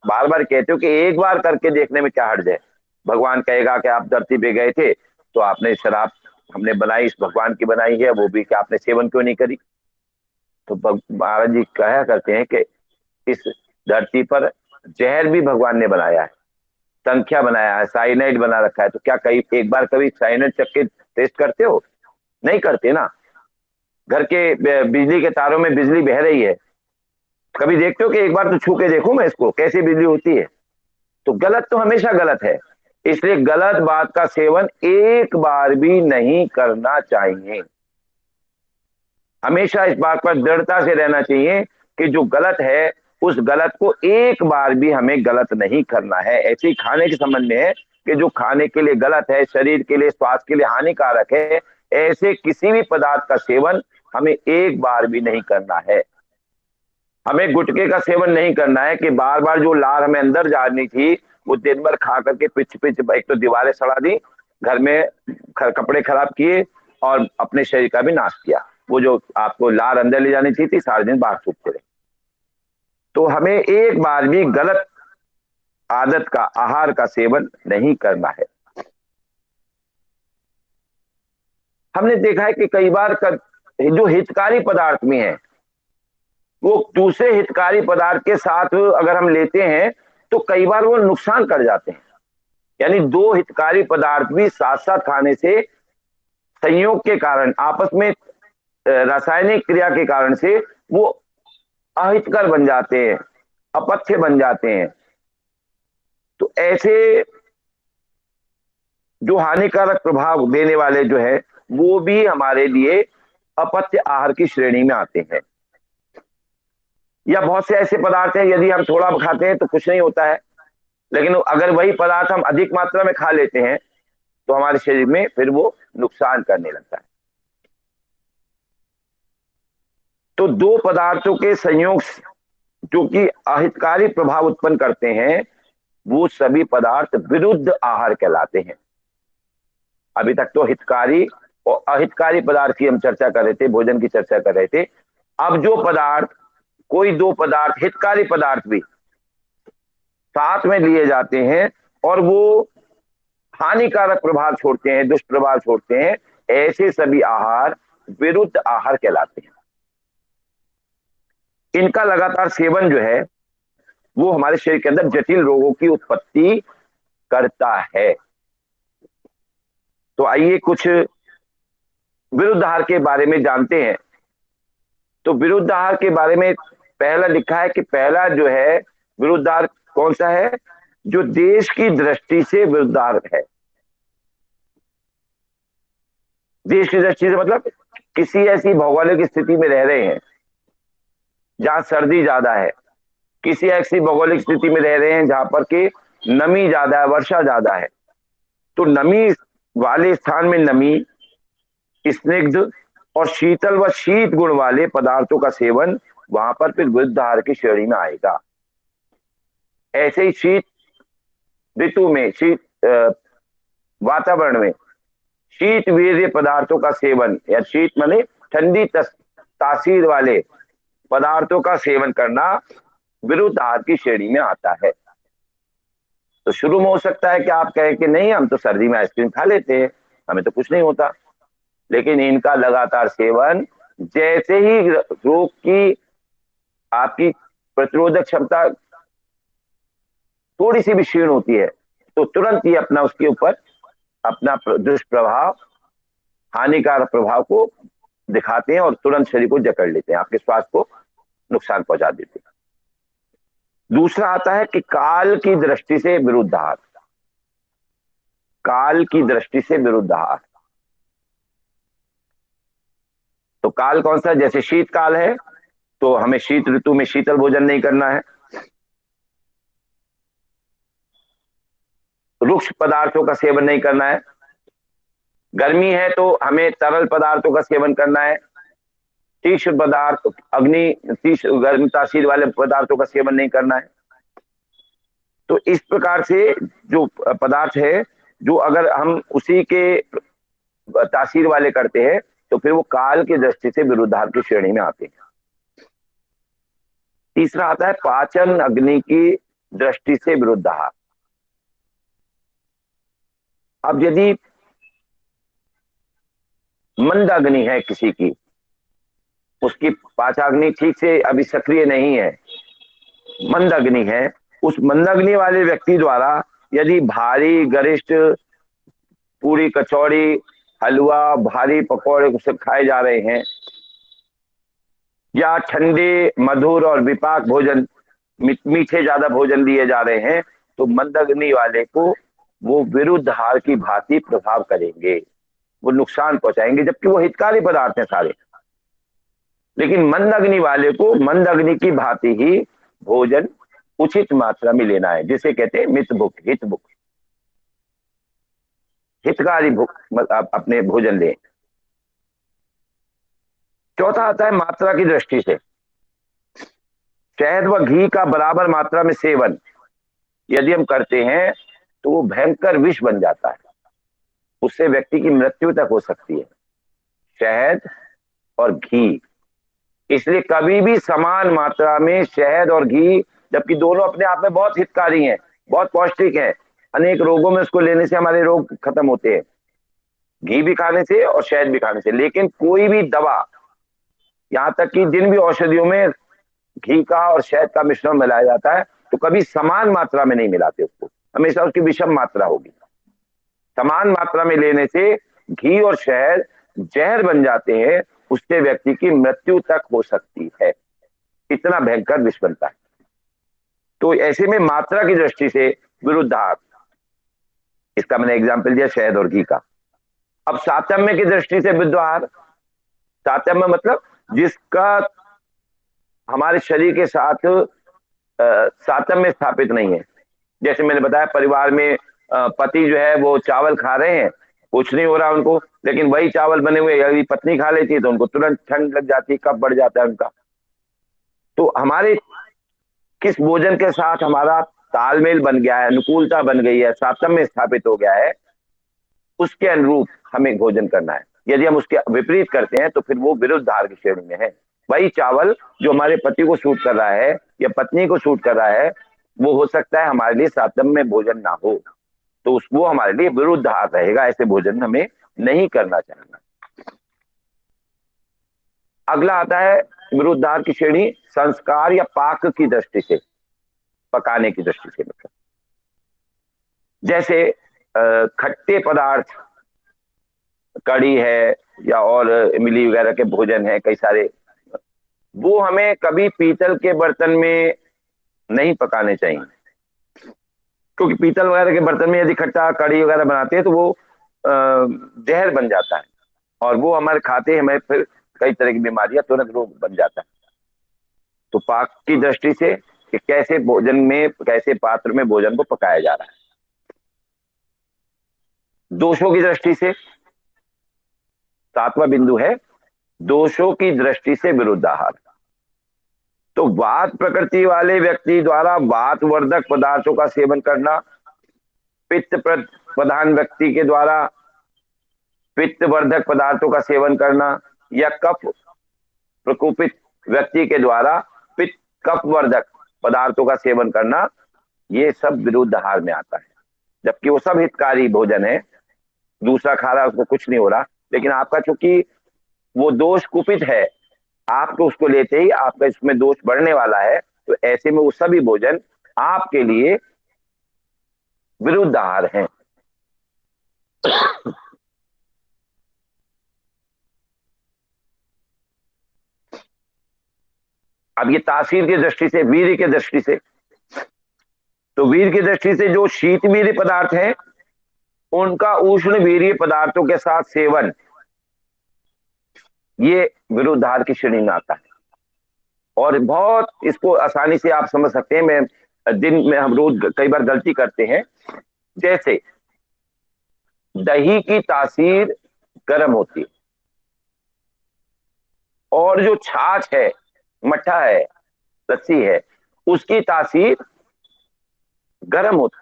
बार बार कहते हो कि एक बार करके देखने में क्या हर्ज है। भगवान कहेगा कि आप धरती पे गए थे तो आपने शराब हमने बनाई, इस भगवान की बनाई है, वो भी कि आपने सेवन क्यों नहीं करी। तो महाराज जी कहा करते हैं कि इस धरती पर जहर भी भगवान ने बनाया है, संख्या बनाया है, साइनाइड बना रखा है। तो क्या कई एक बार कभी साइनाइड चख के टेस्ट करते हो? नहीं करते ना। घर के बिजली के तारों में बिजली बह रही है, कभी देखते हो कि एक बार तो छू के देखो मैं इसको कैसी बिजली होती है? तो गलत तो हमेशा गलत है, इसलिए गलत बात का सेवन एक बार भी नहीं करना चाहिए। हमेशा इस बात पर दृढ़ता से रहना चाहिए कि जो गलत है उस गलत को एक बार भी हमें गलत नहीं करना है। ऐसे ही खाने के संबंध में है कि जो खाने के लिए गलत है, शरीर के लिए, स्वास्थ्य के लिए हानिकारक है, ऐसे किसी भी पदार्थ का सेवन हमें एक बार भी नहीं करना है। हमें गुटखे का सेवन नहीं करना है कि बार बार जो लार हमें अंदर जानी थी वो दिन भर खा करके पिच पिच एक तो दीवारें सड़ा दी, घर में कपड़े खराब किए और अपने शरीर का भी नाश किया। वो जो आपको लार अंदर ले जानी थी सारे दिन बाहर सूखते रहे। तो हमें एक बार भी गलत आदत का, आहार का सेवन नहीं करना है। हमने देखा है कि कई बार जो हितकारी पदार्थ में है वो दूसरे हितकारी पदार्थ के साथ अगर हम लेते हैं तो कई बार वो नुकसान कर जाते हैं। यानी दो हितकारी पदार्थ भी साथ साथ खाने से संयोग के कारण, आपस में रासायनिक क्रिया के कारण से वो अहितकर बन जाते हैं, अपथ्य बन जाते हैं। तो ऐसे जो हानिकारक प्रभाव देने वाले जो है वो भी हमारे लिए अपथ्य आहार की श्रेणी में आते हैं। या बहुत से ऐसे पदार्थ हैं यदि हम थोड़ा खाते हैं तो कुछ नहीं होता है, लेकिन अगर वही पदार्थ हम अधिक मात्रा में खा लेते हैं तो हमारे शरीर में फिर वो नुकसान करने लगता है। तो दो पदार्थों के संयोग जो कि अहितकारी प्रभाव उत्पन्न करते हैं वो सभी पदार्थ विरुद्ध आहार कहलाते हैं। अभी तक तो हितकारी और अहितकारी पदार्थ की हम चर्चा कर रहे थे, भोजन की चर्चा कर रहे थे। अब जो पदार्थ, कोई दो पदार्थ हितकारी पदार्थ भी साथ में लिए जाते हैं और वो हानिकारक प्रभाव छोड़ते हैं, दुष्प्रभाव छोड़ते हैं, ऐसे सभी आहार विरुद्ध आहार कहलाते हैं। इनका लगातार सेवन जो है वो हमारे शरीर के अंदर जटिल रोगों की उत्पत्ति करता है। तो आइए कुछ विरुद्ध आहार के बारे में जानते हैं। तो विरुद्ध आहार के बारे में पहला लिखा है कि पहला जो है विरुद्ध आहार कौन सा है? जो देश की दृष्टि से विरुद्ध आहार है। देश की दृष्टि से मतलब किसी ऐसी भौगोलिक स्थिति में रह रहे हैं जहां सर्दी ज्यादा है, किसी ऐसी भौगोलिक स्थिति में रह रहे हैं जहां पर के नमी ज्यादा है, वर्षा ज्यादा है। तो नमी वाले स्थान में नमी, स्निग्ध और शीतल व शीत गुण वाले पदार्थों का सेवन वहां पर फिर विरुद्ध आहार की श्रेणी में आएगा। ऐसे ही शीत ऋतु में, शीत वातावरण में शीत वीर्य पदार्थों का सेवन, या शीत माने ठंडी तासीर वाले पदार्थों का सेवन करना विरुद्ध आहार की श्रेणी में आता है। तो शुरू में हो सकता है कि आप कहें कि नहीं हम तो सर्दी में आइसक्रीम खा लेते हैं, हमें तो कुछ नहीं होता। लेकिन इनका लगातार सेवन जैसे ही रोग की आपकी प्रतिरोधक क्षमता थोड़ी सी भी क्षीण होती है तो तुरंत ही अपना उसके ऊपर अपना दुष्प्रभाव, हानिकारक प्रभाव को दिखाते हैं और तुरंत शरीर को जकड़ लेते हैं, आपके स्वास्थ्य को नुकसान पहुंचा देते हैं। दूसरा आता है कि काल की दृष्टि से विरुद्ध आहार। काल की दृष्टि से विरुद्ध आहार, तो काल कौन सा? जैसे शीतकाल है तो हमें शीत ऋतु में शीतल भोजन नहीं करना है, रुक्ष पदार्थों का सेवन नहीं करना है। गर्मी है तो हमें तरल पदार्थों का सेवन करना है, तीक्ष्ण पदार्थ, अग्नि तीक्ष्ण गर्म तासीर वाले पदार्थों का सेवन नहीं करना है। तो इस प्रकार से जो पदार्थ है, जो अगर हम उसी के तासीर वाले करते हैं तो फिर वो काल की दृष्टि से विरुद्धार की श्रेणी में आते हैं। तीसरा आता है पाचन अग्नि की दृष्टि से विरुद्धार। अब यदि मंद अग्नि है किसी की, उसकी पाचाग्नि ठीक से अभी सक्रिय नहीं है, मंद अग्नि है, उस मंद अग्नि वाले व्यक्ति द्वारा यदि भारी गरिष्ठ पूरी कचौड़ी हलवा भारी पकौड़े सब खाए जा रहे हैं, या ठंडे मधुर और विपाक भोजन मीठे ज्यादा भोजन दिए जा रहे हैं, तो मंद अग्नि वाले को वो विरुद्ध हार की भांति प्रभाव करेंगे, वो नुकसान पहुंचाएंगे, जबकि वो हितकारी पदार्थ हैं सारे। लेकिन मंद अग्नि वाले को मंद अग्नि की भांति ही भोजन उचित मात्रा में लेना है, जिसे कहते हैं मित भुक, हित भुक, हितकारी भुक, अपने भोजन लें। चौथा आता है मात्रा की दृष्टि से। शहद व घी का बराबर मात्रा में सेवन यदि हम करते हैं तो वो भयंकर विष बन जाता है, उससे व्यक्ति की मृत्यु तक हो सकती है, शहद और घी। इसलिए कभी भी समान मात्रा में शहद और घी, जबकि दोनों अपने आप में बहुत हितकारी हैं, बहुत पौष्टिक हैं, अनेक रोगों में उसको लेने से हमारे रोग खत्म होते हैं, घी भी खाने से और शहद भी खाने से। लेकिन कोई भी दवा, यहां तक कि जिन भी औषधियों में घी का और शहद का मिश्रण मिलाया जाता है, तो कभी समान मात्रा में नहीं मिलाते उसको, हमेशा उसकी विषम मात्रा होगी। समान मात्रा में लेने से घी और शहद जहर बन जाते हैं, उससे व्यक्ति की मृत्यु तक हो सकती है, इतना भयंकर विष बनता है। तो ऐसे में मात्रा की दृष्टि से विरुद्धार, इसका मैंने एग्जाम्पल दिया शहद और घी का। अब सातम्य की दृष्टि से विद्वार, सातम्य मतलब जिसका हमारे शरीर के साथ सातम्य स्थापित नहीं है। जैसे मैंने बताया परिवार में पति जो है वो चावल खा रहे हैं, कुछ नहीं हो रहा उनको, लेकिन वही चावल बने हुए यदि पत्नी खा लेती है तो उनको तुरंत ठंड लग जाती है, कफ बढ़ जाता है उनका। तो हमारे किस भोजन के साथ हमारा तालमेल बन गया है, अनुकूलता बन गई है, सातम्य स्थापित हो गया है, उसके अनुरूप हमें भोजन करना है। यदि हम उसके विपरीत करते हैं तो फिर वो विरुद्ध आहार की श्रेणी में है। वही चावल जो हमारे पति को सूट कर रहा है या पत्नी को सूट कर रहा है, वो हो सकता है हमारे लिए सातम्य भोजन ना हो, तो वो हमारे लिए विरुद्ध आहार रहेगा। ऐसे भोजन हमें नहीं करना चाहिए। अगला आता है विरुद्ध आहार की श्रेणी संस्कार या पाक की दृष्टि से, पकाने की दृष्टि से। मतलब जैसे खट्टे पदार्थ, कड़ी है या और इमली वगैरह के भोजन है कई सारे, वो हमें कभी पीतल के बर्तन में नहीं पकाने चाहिए, क्योंकि पीतल वगैरह के बर्तन में यदि खट्टा कड़ी वगैरह बनाते हैं तो वो जहर बन जाता है, और वो हमारे खाते हमें फिर कई तरह की बीमारियां, तुरंत रोग बन जाता है। तो पाक की दृष्टि से कि कैसे भोजन में, कैसे पात्र में भोजन को पकाया जा रहा है। दोषों की दृष्टि से सातवां बिंदु है दोषों की दृष्टि से विरुद्ध आहार। तो वात प्रकृति वाले व्यक्ति द्वारा वात वर्धक पदार्थों का सेवन करना, पित्त प्रधान व्यक्ति के द्वारा पित्त वर्धक पदार्थों का सेवन करना, या कफ प्रकोपित व्यक्ति के द्वारा पित्त कफ वर्धक पदार्थों का सेवन करना, ये सब विरुद्ध आहार में आता है। जबकि वो सब हितकारी भोजन है, दूसरा खा रहा है उसको कुछ नहीं हो रहा, लेकिन आपका चूंकि वो दोष कुपित है, आपको उसको लेते ही आपका इसमें दोष बढ़ने वाला है, तो ऐसे में वो सभी भोजन आपके लिए विरुद्ध आहार हैं। अब ये तासीर की दृष्टि से, वीर्य की दृष्टि से, तो वीर्य की दृष्टि से जो शीत वीर्य पदार्थ हैं उनका उष्ण वीर्य पदार्थों के साथ सेवन, ये विरुद्ध आहार की श्रेणी में आता है। और बहुत इसको आसानी से आप समझ सकते हैं, मैं दिन में हम रोज कई बार गलती करते हैं। जैसे दही की तासीर गर्म होती है, और जो छाछ है, मट्ठा है, लस्सी है, उसकी तासीर गर्म होता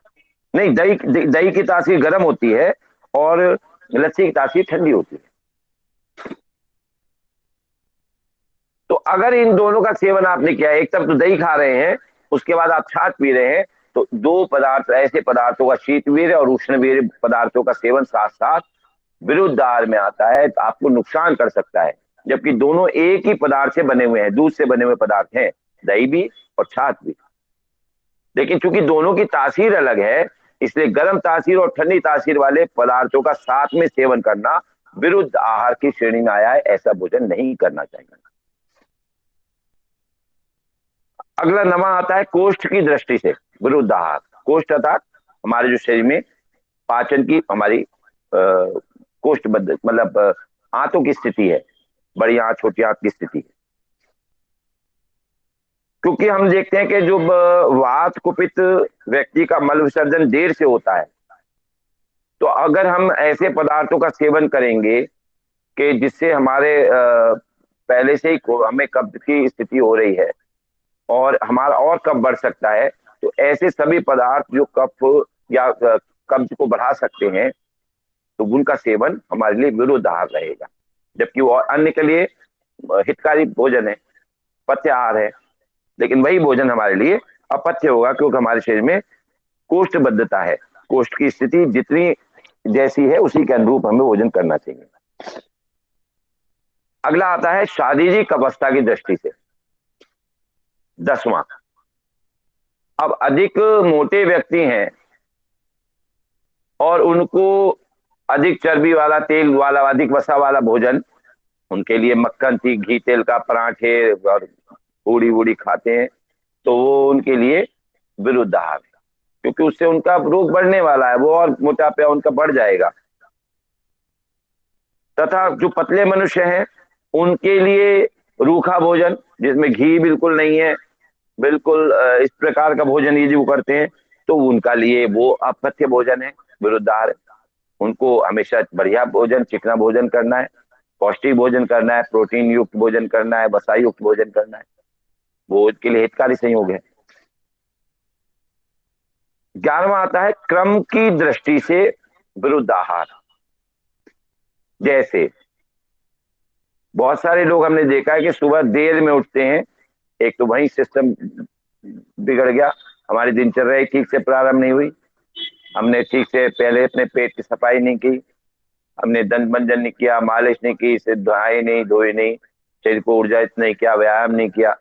नहीं, दही दही की तासीर गर्म होती है और लस्सी की तासीर ठंडी होती है। तो अगर इन दोनों का सेवन आपने किया, एक तरफ तो दही खा रहे हैं, उसके बाद आप छाछ पी रहे हैं, तो दो पदार्थ ऐसे पदार्थों का, शीतवीर्य और उष्णवीर्य पदार्थों का सेवन साथ साथ विरुद्ध आहार में आता है, तो आपको नुकसान कर सकता है। जबकि दोनों एक ही पदार्थ से बने हुए हैं, दूध से बने हुए पदार्थ हैं, दही भी और छाछ भी। लेकिन चूंकि दोनों की तासीर अलग है, इसलिए गर्म तासीर और ठंडी तासीर वाले पदार्थों का साथ में सेवन करना विरुद्ध आहार की श्रेणी में आया है। ऐसा भोजन नहीं करना चाहिए। अगला नमा आता है कोष्ठ की दृष्टि से विरुद्ध आहार। कोष्ठ अर्थात हमारे जो शरीर में पाचन की हमारी कोष्ठबद्ध मतलब आंतों की स्थिति है, बड़ी आंत छोटी आंत की स्थिति है। क्योंकि हम देखते हैं कि जो वात कुपित व्यक्ति का मल विसर्जन देर से होता है, तो अगर हम ऐसे पदार्थों का सेवन करेंगे कि जिससे हमारे पहले से ही हमें कब्ज की स्थिति हो रही है और हमारा और कफ बढ़ सकता है, तो ऐसे सभी पदार्थ जो कफ या कब्ज को बढ़ा सकते हैं, तो उनका सेवन हमारे लिए विरुद्ध आहार रहेगा। जबकि वो अन्य के लिए हितकारी भोजन है, पथ्य आहार है, लेकिन वही भोजन हमारे लिए अपथ्य होगा, क्योंकि हमारे शरीर में कोष्ठबद्धता है। कोष्ठ की स्थिति जितनी जैसी है उसी के अनुरूप हमें भोजन करना चाहिए। अगला आता है शारीरिक अवस्था की दृष्टि से, 10वां। अब अधिक मोटे व्यक्ति हैं और उनको अधिक चर्बी वाला, तेल वाला, अधिक वसा वाला भोजन, उनके लिए मक्खन थी, घी तेल का पराठे और पूड़ी वूड़ी खाते हैं, तो वो उनके लिए विरुद्ध आहार है, क्योंकि उससे उनका रोग बढ़ने वाला है, वो और मोटापा उनका बढ़ जाएगा। तथा जो पतले मनुष्य हैं उनके लिए रूखा भोजन जिसमें घी बिल्कुल नहीं है, बिल्कुल इस प्रकार का भोजन यदि वो करते हैं, तो उनका लिए वो अपथ्य भोजन है, विरुद्ध आहार है। उनको हमेशा बढ़िया भोजन, चिकना भोजन करना है, पौष्टिक भोजन करना है, प्रोटीन युक्त भोजन करना है, वसा युक्त भोजन करना है, वो उसके लिए हितकारी संयोग है। 11वां आता है क्रम की दृष्टि से विरुद्ध आहार। जैसे बहुत सारे लोग हमने देखा है कि सुबह देर में उठते हैं, एक तो वही सिस्टम बिगड़ गया, हमारी दिनचर्या ठीक से प्रारंभ नहीं हुई, हमने ठीक से पहले अपने पेट की सफाई नहीं की, हमने दंत मंजन नहीं किया, मालिश नहीं की, सिर धोए नहीं, शरीर को ऊर्जायुक्त नहीं किया, व्यायाम नहीं किया,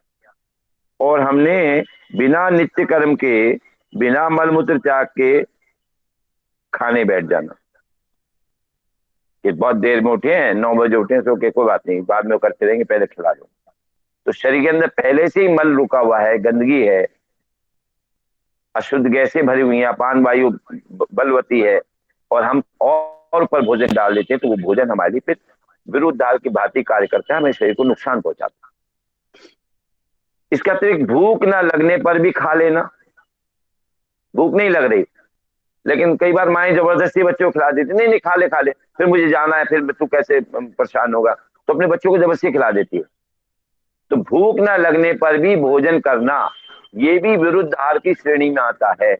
और हमने बिना नित्य कर्म के, बिना मलमूत्र त्याग के खाने बैठ जाना कि बहुत देर में उठे हैं, 9 बजे उठे हैं, सो के कोई बात नहीं, बाद में करते रहेंगे, पहले खिला दो। तो शरीर के अंदर पहले से ही मल रुका हुआ है, गंदगी है, अशुद्ध गैसें भरी हुई हैं, अपान वायु बलवती है, और हम और ऊपर भोजन डाल देते हैं, तो वो भोजन हमारे लिए फिर विरुद्ध आहार की भांति कार्य करता है, हमें शरीर को नुकसान पहुंचाता है। इसके अतिरिक्त भूख ना लगने पर भी खा लेना। भूख नहीं लग रही, लेकिन कई बार माएं जबरदस्ती बच्चों को खिला देती, नहीं नहीं खा ले खा ले, फिर मुझे जाना है, फिर तू कैसे परेशान होगा, तो अपने बच्चों को जबरदस्ती खिला देती है। तो भूख ना लगने पर भी भोजन करना, ये भी विरुद्ध आहार की श्रेणी में आता है।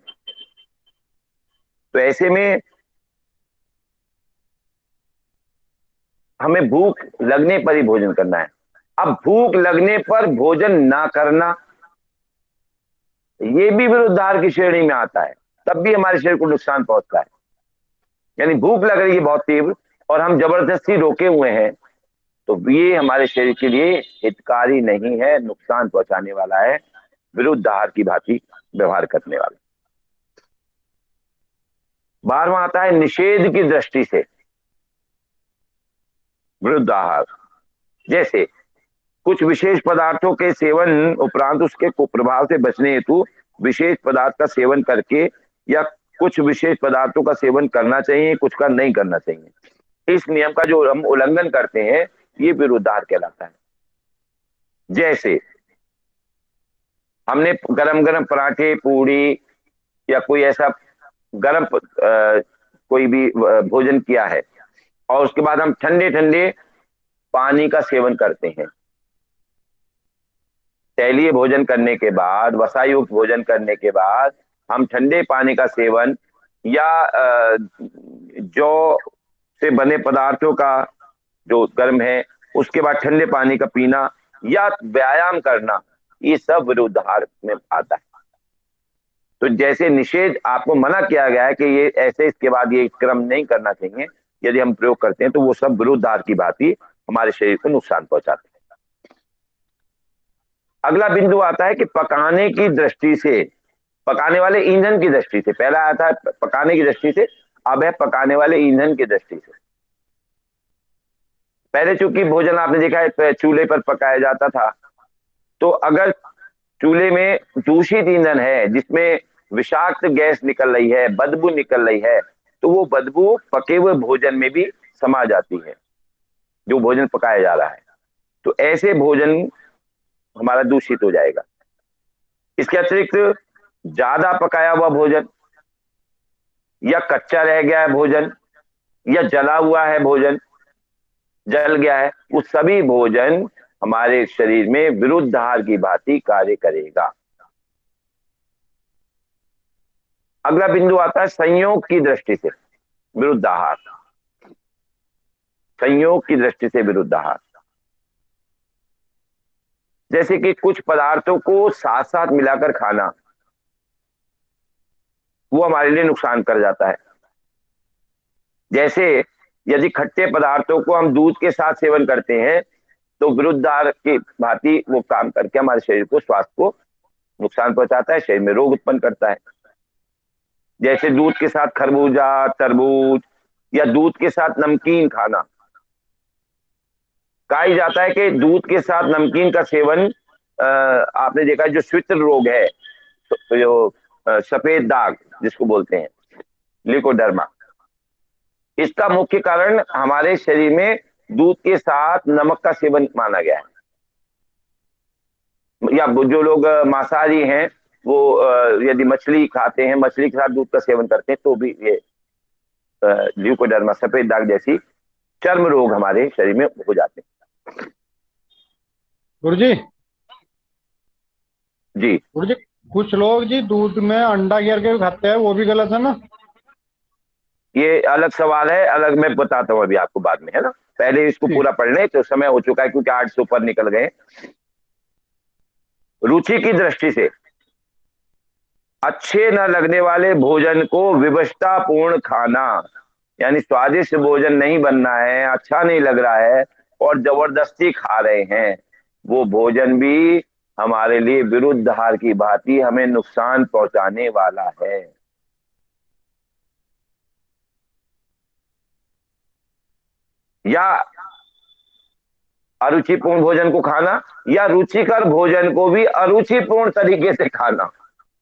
तो ऐसे में हमें भूख लगने पर ही भोजन करना है। अब भूख लगने पर भोजन ना करना, ये भी विरुद्ध आहार की श्रेणी में आता है, तब भी हमारे शरीर को नुकसान पहुंचता है। यानी भूख लग रही है बहुत तीव्र और हम जबरदस्ती रोके हुए हैं, तो ये हमारे शरीर के लिए हितकारी नहीं है, नुकसान पहुंचाने वाला है, विरुद्ध आहार की भांति व्यवहार करने वाला। 12वां आता है निषेध की दृष्टि से विरुद्ध आहार। जैसे कुछ विशेष पदार्थों के सेवन उपरांत उसके कुप्रभाव से बचने हेतु विशेष पदार्थ का सेवन करके, या कुछ विशेष पदार्थों का सेवन करना चाहिए, कुछ का नहीं करना चाहिए, इस नियम का जो हम उल्लंघन करते हैं, ये विरुद्ध आहार कहलाता है। जैसे हमने गरम गरम पराठे, पूड़ी या कोई ऐसा गरम कोई भी भोजन किया है, और उसके बाद हम ठंडे ठंडे पानी का सेवन करते हैं। तैलीय भोजन करने के बाद, वसायुक्त भोजन करने के बाद हम ठंडे पानी का सेवन या जौ से बने पदार्थों का जो गर्म है उसके बाद ठंडे पानी का पीना या व्यायाम करना, ये सब विरुद्धाहार में आता है। तो जैसे निषेध आपको मना किया गया है कि ये ऐसे इसके बाद ये क्रम नहीं करना चाहिए, यदि हम प्रयोग करते हैं तो वो सब विरुद्धाहार की भांति हमारे शरीर को नुकसान पहुंचाते हैं। अगला बिंदु आता है कि पकाने की दृष्टि से, पकाने वाले ईंधन की दृष्टि से। पहला आया था पकाने की दृष्टि से, अब है पकाने वाले ईंधन की दृष्टि से। पहले चूंकि भोजन आपने देखा है चूल्हे पर पकाया जाता था, तो अगर चूल्हे में दूषित ईंधन है जिसमें विषाक्त गैस निकल रही है, बदबू निकल रही है, तो वो बदबू पके हुए भोजन में भी समा जाती है जो भोजन पकाया जा रहा है। तो ऐसे भोजन हमारा दूषित हो जाएगा। इसके अतिरिक्त ज्यादा पकाया हुआ भोजन, या कच्चा रह गया है भोजन, या जला हुआ है भोजन, जल गया है, वो सभी भोजन हमारे शरीर में विरुद्धाहार की भांति कार्य करेगा। अगला बिंदु आता है संयोग की दृष्टि से विरुद्धाहार। संयोग की दृष्टि से विरुद्धाहार, जैसे कि कुछ पदार्थों को साथ साथ मिलाकर खाना, वो हमारे लिए नुकसान कर जाता है। जैसे यदि खट्टे पदार्थों को हम दूध के साथ सेवन करते हैं तो विरुद्धाहार की भांति वो काम करके हमारे शरीर को, स्वास्थ्य को नुकसान पहुंचाता है, शरीर में रोग उत्पन्न करता है। जैसे दूध के साथ खरबूजा, तरबूज या दूध के साथ नमकीन खाना। कहा ही जाता है कि दूध के साथ नमकीन का सेवन, आपने देखा जो स्वित्र रोग है, तो जो सफेद दाग जिसको बोलते हैं लिकोडर्मा, इसका मुख्य कारण हमारे शरीर में दूध के साथ नमक का सेवन माना गया है। या जो लोग मांसाहारी हैं वो यदि मछली खाते हैं, मछली के साथ दूध का सेवन करते हैं, तो भी ये ल्यूकोडर्मा, सफेद दाग जैसी चर्म रोग हमारे शरीर में हो जाते हैं। गुरुजी जी गुरुजी, कुछ लोग जी दूध में अंडा घेर के भी खाते हैं, वो भी गलत है ना? ये अलग सवाल है, अलग मैं बताता हूँ अभी आपको बाद में, है ना। पहले इसको ठीक। पूरा पढ़ लें, तो समय हो चुका है क्योंकि 8 से ऊपर निकल गए। रुचि की दृष्टि से अच्छे न लगने वाले भोजन को विवशता पूर्ण खाना, यानी स्वादिष्ट भोजन नहीं बनना है, अच्छा नहीं लग रहा है और जबरदस्ती खा रहे हैं, वो भोजन भी हमारे लिए विरुद्धाहार की भांति हमें नुकसान पहुंचाने वाला है। या अरुचिपूर्ण भोजन को खाना, या रुचिकर भोजन को भी अरुचिपूर्ण तरीके से खाना।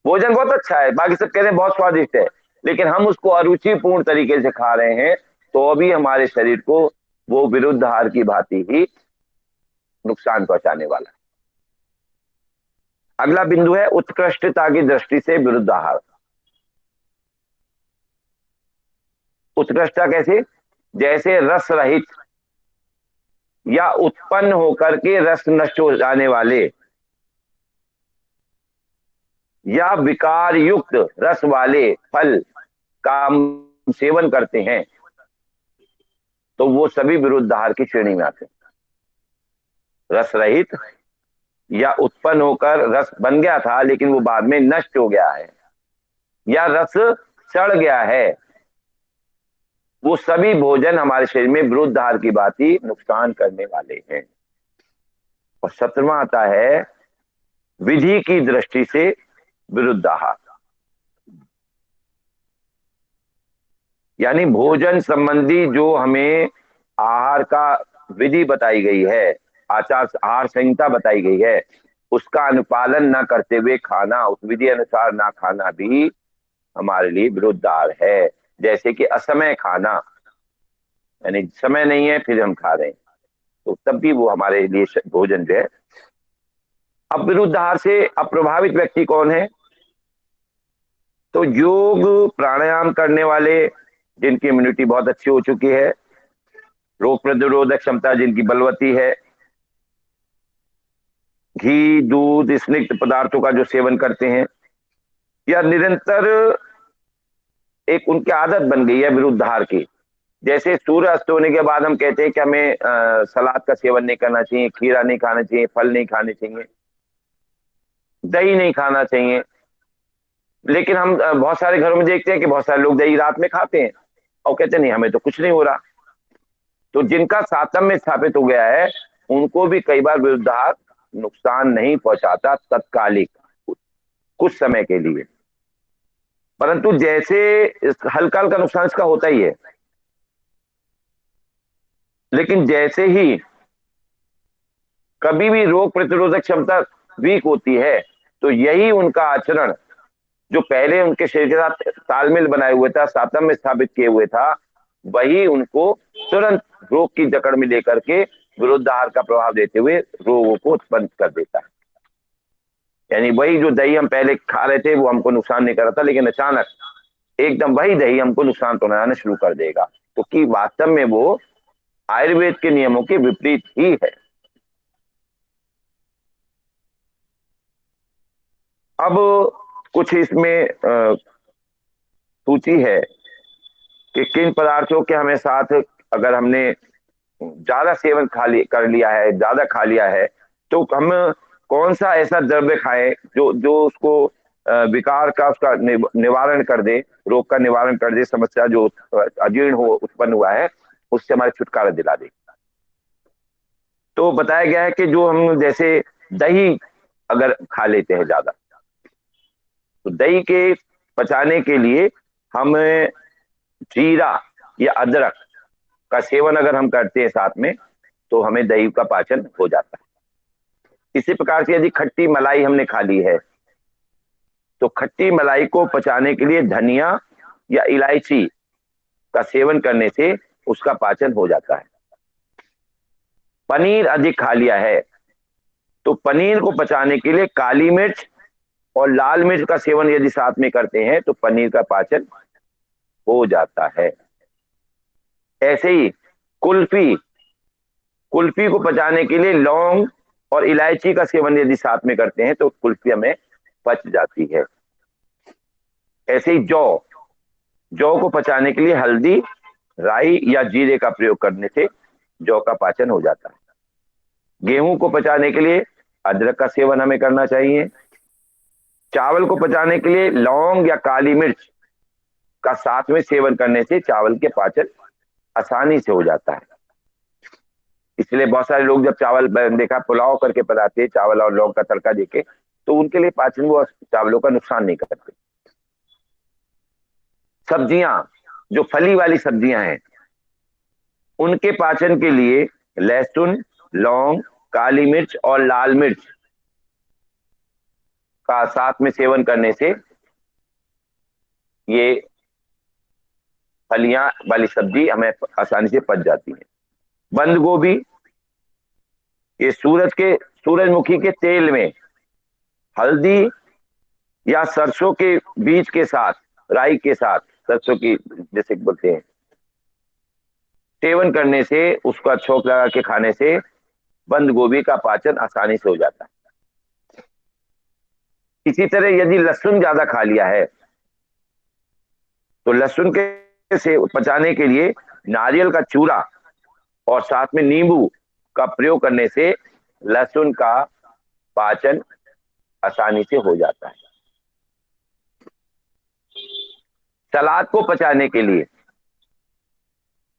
भोजन बहुत अच्छा है, बाकी सब कह रहे हैं बहुत स्वादिष्ट है, लेकिन हम उसको अरुचिपूर्ण तरीके से खा रहे हैं, तो अभी हमारे शरीर को वो विरुद्धाहार की भांति ही नुकसान पहुंचाने वाला है। अगला बिंदु है उत्कृष्टता की दृष्टि से विरुद्धाहार। उत्कृष्टता कैसे? जैसे रस रहित या उत्पन्न होकर के रस नष्ट हो जाने वाले या विकार युक्त रस वाले फल का हम सेवन करते हैं, तो वो सभी विरुद्धाहार की श्रेणी में आते हैं। रस रहित या उत्पन्न होकर रस बन गया था लेकिन वो बाद में नष्ट हो गया है, या रस सड़ गया है, वो सभी भोजन हमारे शरीर में विरुद्धाहार की भांति नुकसान करने वाले हैं। और 17वां आता है विधि की दृष्टि से विरुद्धाहार, यानी भोजन संबंधी जो हमें आहार का विधि बताई गई है, आहार संहिता बताई गई है, उसका अनुपालन न करते हुए खाना, उस विधि अनुसार ना खाना भी हमारे लिए विरुद्धाहार है। जैसे कि असमय खाना, यानी समय नहीं है फिर हम खा रहे हैं, तो तब भी वो हमारे लिए भोजन जो है। अब विरुद्धाहार से अप्रभावित व्यक्ति कौन है? तो योग प्राणायाम करने वाले, जिनकी इम्यूनिटी बहुत अच्छी हो चुकी है, रोग प्रतिरोधक क्षमता जिनकी बलवती है, घी, दूध, स्निग्ध पदार्थों का जो सेवन करते हैं, या निरंतर एक उनकी आदत बन गई है विरुद्धाहार की। जैसे सूर्य अस्त होने के बाद हम कहते हैं कि हमें सलाद का सेवन नहीं करना चाहिए, खीरा नहीं खाना चाहिए, फल नहीं खाने चाहिए, दही नहीं खाना चाहिए। लेकिन हम बहुत सारे घरों में देखते हैं कि बहुत सारे लोग दही रात में खाते हैं और कहते हैं नहीं हमें तो कुछ नहीं हो रहा। तो जिनका सातम्य स्थापित हो गया है उनको भी कई बार विरुद्धाहार नुकसान नहीं पहुंचाता, तत्कालिक कुछ समय के लिए, परंतु जैसे हल्का हल्का नुकसान इसका होता ही है। लेकिन जैसे ही कभी भी रोग प्रतिरोधक क्षमता वीक होती है तो यही उनका आचरण जो पहले उनके शरीर के साथ तालमेल बनाए हुए था, सातम में स्थापित किए हुए था, वही उनको तुरंत रोग की जकड़ में लेकर के विरुद्धाहार का प्रभाव देते हुए रोगों को उत्पन्न कर देता है। यानी वही जो दही हम पहले खा रहे थे वो हमको नुकसान नहीं कर रहा था, लेकिन अचानक एकदम वही दही हमको नुकसान पहुंचाना शुरू कर देगा, क्योंकि तो वास्तव में वो आयुर्वेद के नियमों के विपरीत ही है। अब कुछ इसमें सूची है कि किन पदार्थों के हमें साथ अगर हमने ज्यादा सेवन कर लिया है, ज्यादा खा लिया है, तो हम कौन सा ऐसा द्रव्य खाएं जो जो उसको विकार का उसका निवारण कर दे, रोग का निवारण कर दे, समस्या जो अजीर्ण हो उत्पन्न हुआ है उससे हमारे छुटकारा दिला दे। तो बताया गया है कि जो हम जैसे दही अगर खा लेते हैं ज्यादा, तो दही के पचाने के लिए हम जीरा या अदरक का सेवन अगर हम करते हैं साथ में तो हमें दही का पाचन हो जाता है। इसी प्रकार से यदि खट्टी मलाई हमने खा ली है तो खट्टी मलाई को पचाने के लिए धनिया या इलायची का सेवन करने से उसका पाचन हो जाता है। पनीर अधिक खा लिया है तो पनीर को पचाने के लिए काली मिर्च और लाल मिर्च का सेवन यदि साथ में करते हैं तो पनीर का पाचन हो जाता है। ऐसे ही कुल्फी कुल्फी को पचाने के लिए लौंग और इलायची का सेवन यदि साथ में करते हैं तो कुल्फी हमें पच जाती है। ऐसे ही जौ जौ को पचाने के लिए हल्दी, राई या जीरे का प्रयोग करने से जौ का पाचन हो जाता है। गेहूं को पचाने के लिए अदरक का सेवन हमें करना चाहिए। चावल को पचाने के लिए लौंग या काली मिर्च का साथ में सेवन करने से चावल के पाचन आसानी से हो जाता है। इसलिए बहुत सारे लोग जब चावल देखा पुलाव करके बनाते हैं चावल और लौंग का तड़का देके, तो उनके लिए पाचन वो चावलों का नुकसान नहीं करते। सब्जियां जो फली वाली सब्जियां हैं उनके पाचन के लिए लहसुन, लौंग, काली मिर्च और लाल मिर्च का साथ में सेवन करने से ये फलियां वाली सब्जी हमें आसानी से पच जाती है। बंद गोभी ये सूरजमुखी के तेल में हल्दी या सरसों के बीज के साथ, राई के साथ, सरसों की जैसे बोलते हैं, सेवन करने से उसका छोंक लगा के खाने से बंद गोभी का पाचन आसानी से हो जाता है। इसी तरह यदि लहसुन ज्यादा खा लिया है तो लहसुन के से पचाने के लिए नारियल का चूरा और साथ में नींबू का प्रयोग करने से लहसुन का पाचन आसानी से हो जाता है। सलाद को पचाने के लिए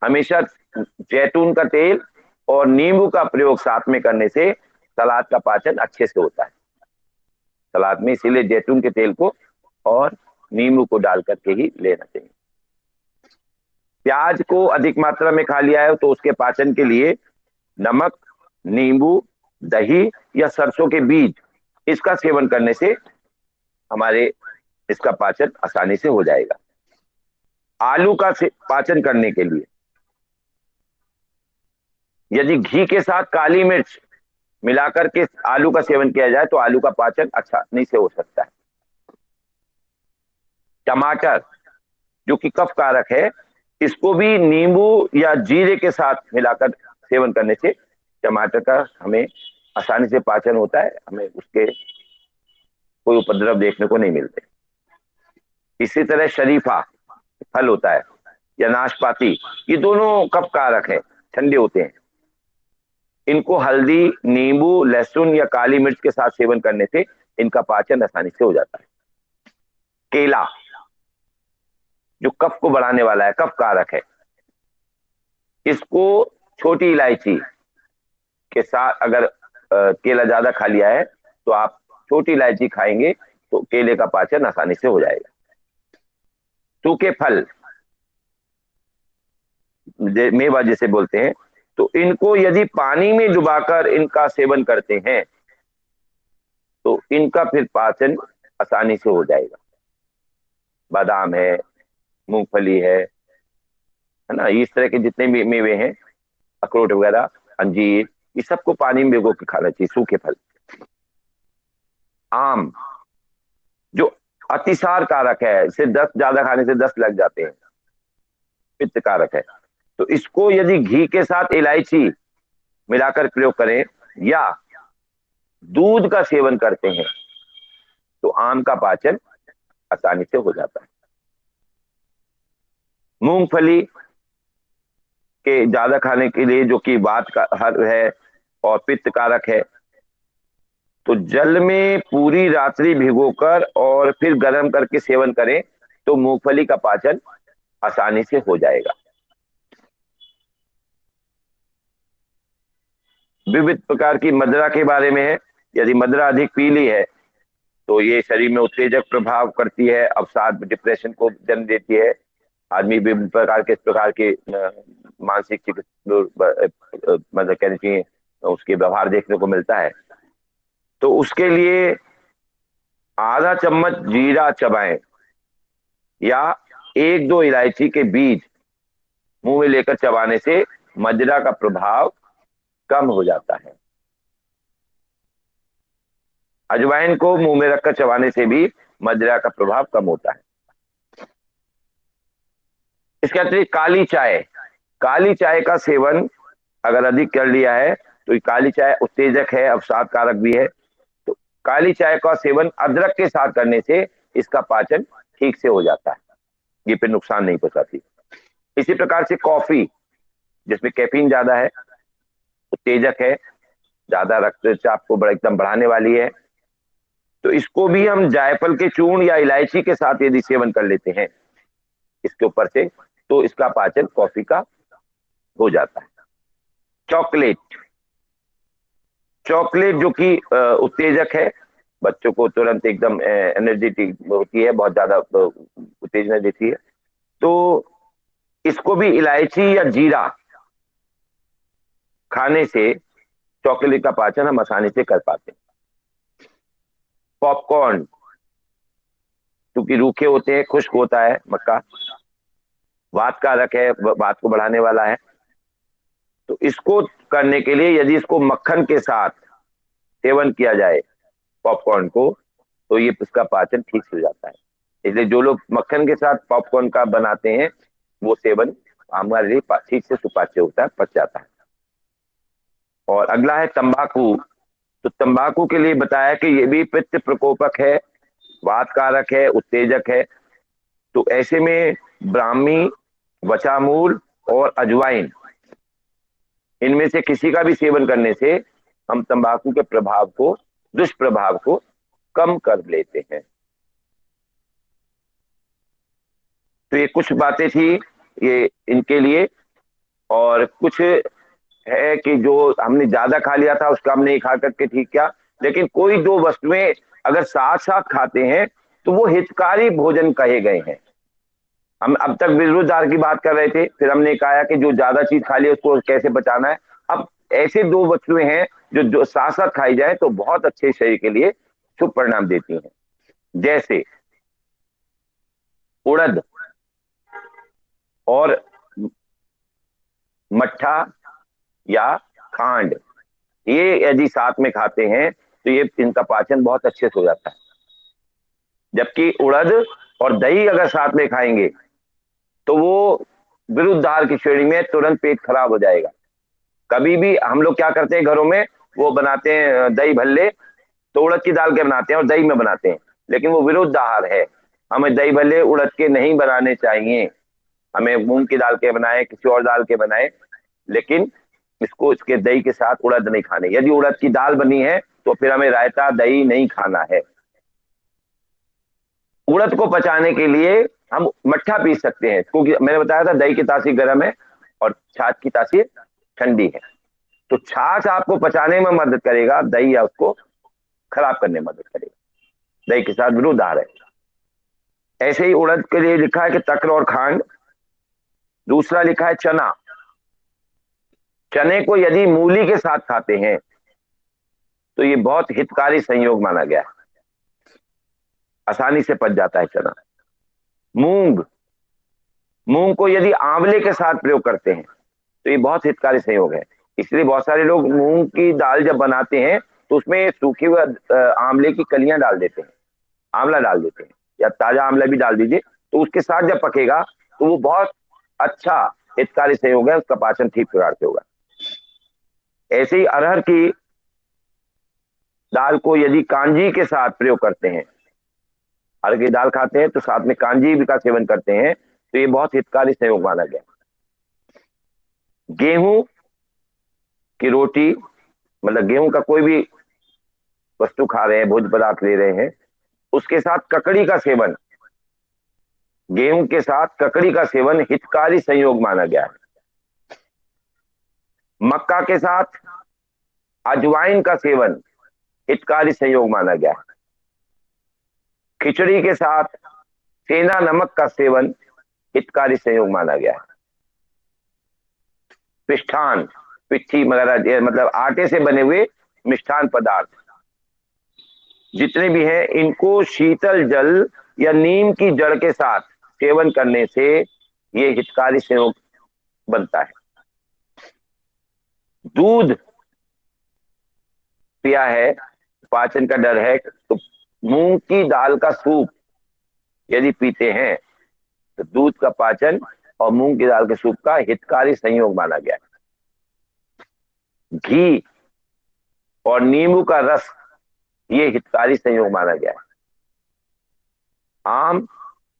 हमेशा जैतून का तेल और नींबू का प्रयोग साथ में करने से सलाद का पाचन अच्छे से होता है सलाद में, इसीलिए जैतून के तेल को और नींबू को डाल करके ही लेना चाहिए। प्याज को अधिक मात्रा में खा लिया है तो उसके पाचन के लिए नमक, नींबू, दही या सरसों के बीज इसका सेवन करने से हमारे इसका पाचन आसानी से हो जाएगा। आलू का पाचन करने के लिए यदि घी के साथ काली मिर्च मिलाकर के आलू का सेवन किया जाए तो आलू का पाचन आसानी से हो सकता है। टमाटर जो कि कफ कारक है, इसको भी नींबू या जीरे के साथ मिलाकर सेवन करने से टमाटर का हमें आसानी से पाचन होता है, हमें उसके कोई उपद्रव देखने को नहीं मिलते। इसी तरह शरीफा फल होता है या नाशपाती, ये दोनों कफ कारक है, ठंडे होते हैं। इनको हल्दी, नींबू, लहसुन या काली मिर्च के साथ सेवन करने से इनका पाचन आसानी से हो जाता है। केला, जो कफ को बढ़ाने वाला है, कफ कारक है, इसको छोटी इलायची के साथ अगर केला ज्यादा खा लिया है तो आप छोटी इलायची खाएंगे तो केले का पाचन आसानी से हो जाएगा। सूखे फल, मेवा जिसे बोलते हैं, तो इनको यदि पानी में डुबाकर इनका सेवन करते हैं तो इनका फिर पाचन आसानी से हो जाएगा। बादाम है, मूंगफली है ना, इस तरह के जितने भी मेवे हैं, अखरोट वगैरह, अंजीर, ये सबको पानी में भिगो के खाना चाहिए, सूखे फल। आम, जो अतिसार कारक है, इसे 10 ज्यादा खाने से 10 लग जाते हैं, पित्त कारक है, तो इसको यदि घी के साथ इलायची मिलाकर प्रयोग करें या दूध का सेवन करते हैं तो आम का पाचन आसानी से हो जाता है। मूंगफली के ज्यादा खाने के लिए, जो कि वात का हर है और पित्त कारक है, तो जल में पूरी रात्रि भिगोकर और फिर गर्म करके सेवन करें तो मूंगफली का पाचन आसानी से हो जाएगा। विविध प्रकार की मदिरा के बारे में है। यदि मदिरा अधिक पीली है तो ये शरीर में उत्तेजक प्रभाव करती है, अवसाद, डिप्रेशन को जन्म देती है। आदमी विभिन्न प्रकार के, इस प्रकार के मानसिक मतलब कहना चाहिए उसके व्यवहार देखने को मिलता है। तो उसके लिए आधा चम्मच जीरा चबाएं या 1-2 इलायची के बीज मुंह में लेकर चबाने से मदिरा का प्रभाव कम हो जाता है। अजवाइन को मुंह में रखकर चबाने से भी मदिरा का प्रभाव कम होता है। इसके अतिरिक्त काली चाय का सेवन अगर अधिक कर लिया है तो ये काली चाय उत्तेजक है, अवसाद कारक भी है, तो काली चाय का सेवन अदरक के साथ करने से इसका पाचन ठीक से हो जाता है, ये फिर नुकसान नहीं पहुंचाती। इसी प्रकार से कॉफी, जिसमें कैफीन ज्यादा है, उत्तेजक है, ज्यादा रक्तचाप को एकदम बढ़ाने वाली है, तो इसको भी हम जायफल के चूर्ण या इलायची के साथ यदि सेवन कर लेते हैं इसके ऊपर से, तो इसका पाचन कॉफी का हो जाता है। चॉकलेट जो कि उत्तेजक है, बच्चों को तुरंत एकदम एनर्जेटिक होती है, बहुत ज्यादा उत्तेजना देती है, तो इसको भी इलायची या जीरा खाने से चॉकलेट का पाचन हम आसानी से कर पाते हैं। पॉपकॉर्न, क्योंकि रूखे होते हैं, खुश्क होता है मक्का, वात कारक है, वात को बढ़ाने वाला है, तो इसको करने के लिए यदि इसको मक्खन के साथ सेवन किया जाए पॉपकॉर्न को, तो ये इसका पाचन ठीक से हो जाता है। इसलिए जो लोग मक्खन के साथ पॉपकॉर्न का बनाते हैं वो सेवन हमारे लिए ठीक से सुपाच्य होता है, पच जाता है। और अगला है तंबाकू। तो तंबाकू के लिए बताया कि ये भी पित्त प्रकोपक है, वात कारक है, उत्तेजक है, तो ऐसे में ब्राह्मी, वचामूल और अजवाइन, इनमें से किसी का भी सेवन करने से हम तंबाकू के प्रभाव को, दुष्प्रभाव को कम कर लेते हैं। तो ये कुछ बातें थी ये इनके लिए, और कुछ है कि जो हमने ज्यादा खा लिया था उसका हम नहीं खा करके ठीक किया, लेकिन कोई 2 वस्तुएं अगर साथ साथ खाते हैं तो वो हितकारी भोजन कहे गए हैं। हम अब तक विरुद्ध आहार की बात कर रहे थे, फिर हमने कहा कि जो ज्यादा चीज खा ली उसको कैसे बचाना है। अब ऐसे 2 वस्तुएं हैं जो साथ साथ खाई जाए तो बहुत अच्छे शरीर के लिए शुभ परिणाम देती हैं, जैसे उड़द और मट्ठा या खांड, ये यदि साथ में खाते हैं तो ये इनका पाचन बहुत अच्छे से हो जाता है। जबकि उड़द और दही अगर साथ में खाएंगे तो वो विरुद्ध आहार की श्रेणी में, तुरंत पेट खराब हो जाएगा। कभी भी हम लोग क्या करते हैं, घरों में वो बनाते हैं दही भल्ले, तो उड़द की दाल के बनाते हैं और दही में बनाते हैं, लेकिन वो विरुद्ध आहार है। हमें दही भल्ले उड़द के नहीं बनाने चाहिए। हमें मूंग की दाल के बनाए, किसी और दाल के बनाए, लेकिन इसको इसके दही के साथ उड़द नहीं खाने। यदि उड़द की दाल बनी है तो फिर हमें रायता दही नहीं खाना है। उड़द को पचाने के लिए हम मट्ठा पीस सकते हैं, क्योंकि मैंने बताया था दही की तासीर गर्म है और छाछ की तासीर ठंडी है। तो छाछ आपको पचाने में मदद करेगा, दही या उसको खराब करने में मदद करेगा। दही के साथ विरुद्ध आहार है। ऐसे ही उड़द के लिए लिखा है कि तक्र और खांड। दूसरा लिखा है चना। चने को यदि मूली के साथ खाते हैं तो ये बहुत हितकारी संयोग माना गया है, आसानी से पच जाता है चना। मूंग, मूंग को यदि आंवले के साथ प्रयोग करते हैं तो ये बहुत हितकारी संयोग है। इसलिए बहुत सारे लोग मूंग की दाल जब बनाते हैं तो उसमें सूखे हुए आंवले की कलियां डाल देते हैं, आंवला डाल देते हैं, या ताजा आंवला भी डाल दीजिए, तो उसके साथ जब पकेगा तो वो बहुत अच्छा हितकारी संयोग है, उसका पाचन ठीक प्रकार से होगा। ऐसे ही अरहर की दाल को यदि कांजी के साथ प्रयोग करते हैं, अरहर की दाल खाते हैं तो साथ में कांजी भी का सेवन करते हैं, तो ये बहुत हितकारी संयोग माना गया। गेहूं की रोटी, मतलब गेहूं का कोई भी वस्तु खा रहे हैं, भोज्य पदार्थ ले रहे हैं, उसके साथ ककड़ी का सेवन, गेहूं के साथ ककड़ी का सेवन हितकारी संयोग माना गया है। मक्का के साथ अजवाइन का सेवन हितकारी संयोग माना गया है। खिचड़ी के साथ सेंधा नमक का सेवन हितकारी संयोग माना गया है। पिष्ठान, पिट्ठी वगैरह, मतलब आटे से बने हुए मिष्ठान पदार्थ जितने भी हैं, इनको शीतल जल या नीम की जड़ के साथ सेवन करने से ये हितकारी संयोग बनता है। दूध पिया है, पाचन का डर है, तो मूंग की दाल का सूप यदि पीते हैं तो दूध का पाचन और मूंग की दाल के सूप का हितकारी संयोग माना गया है। घी और नींबू का रस, ये हितकारी संयोग माना गया है। आम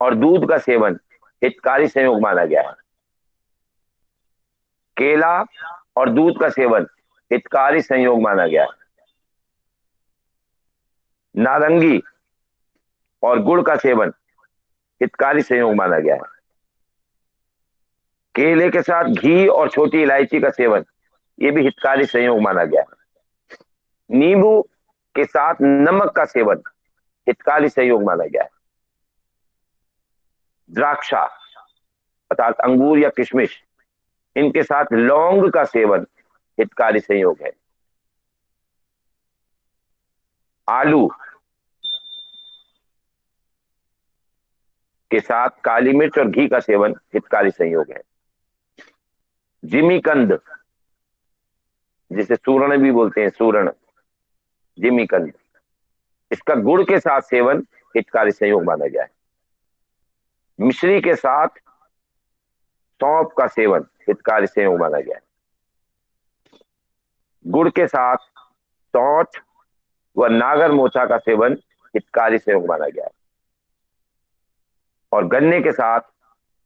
और दूध का सेवन हितकारी संयोग माना गया है। केला और दूध का सेवन हितकारी संयोग माना गया है। नारंगी और गुड़ का सेवन हितकारी संयोग माना गया है। केले के साथ घी और छोटी इलायची का सेवन, ये भी हितकारी संयोग माना गया है। नींबू के साथ नमक का सेवन हितकारी संयोग माना गया है। द्राक्षा अर्थात अंगूर या किशमिश, इनके साथ लौंग का सेवन हितकारी संयोग है। आलू के साथ काली मिर्च और घी का सेवन हितकारी संयोग है। जिमीकंद, जिसे सूरण भी बोलते हैं, सूरण, जिमीकंद, इसका गुड़ के साथ सेवन हितकारी संयोग माना गया है। मिश्री के साथ सौंफ का सेवन हितकारी संयोग माना गया है। गुड़ के साथ सौंठ व नागर मोथा का सेवन हितकारी संयोग माना गया है। और गन्ने के साथ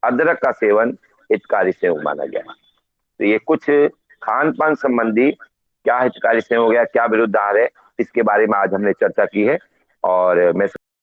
अदरक का सेवन हितकारी संयोग माना गया है। तो ये कुछ खान पान संबंधी क्या हितकारी संयोग है, क्या विरुद्ध आहार है, इसके बारे में आज हमने चर्चा की है। और मैं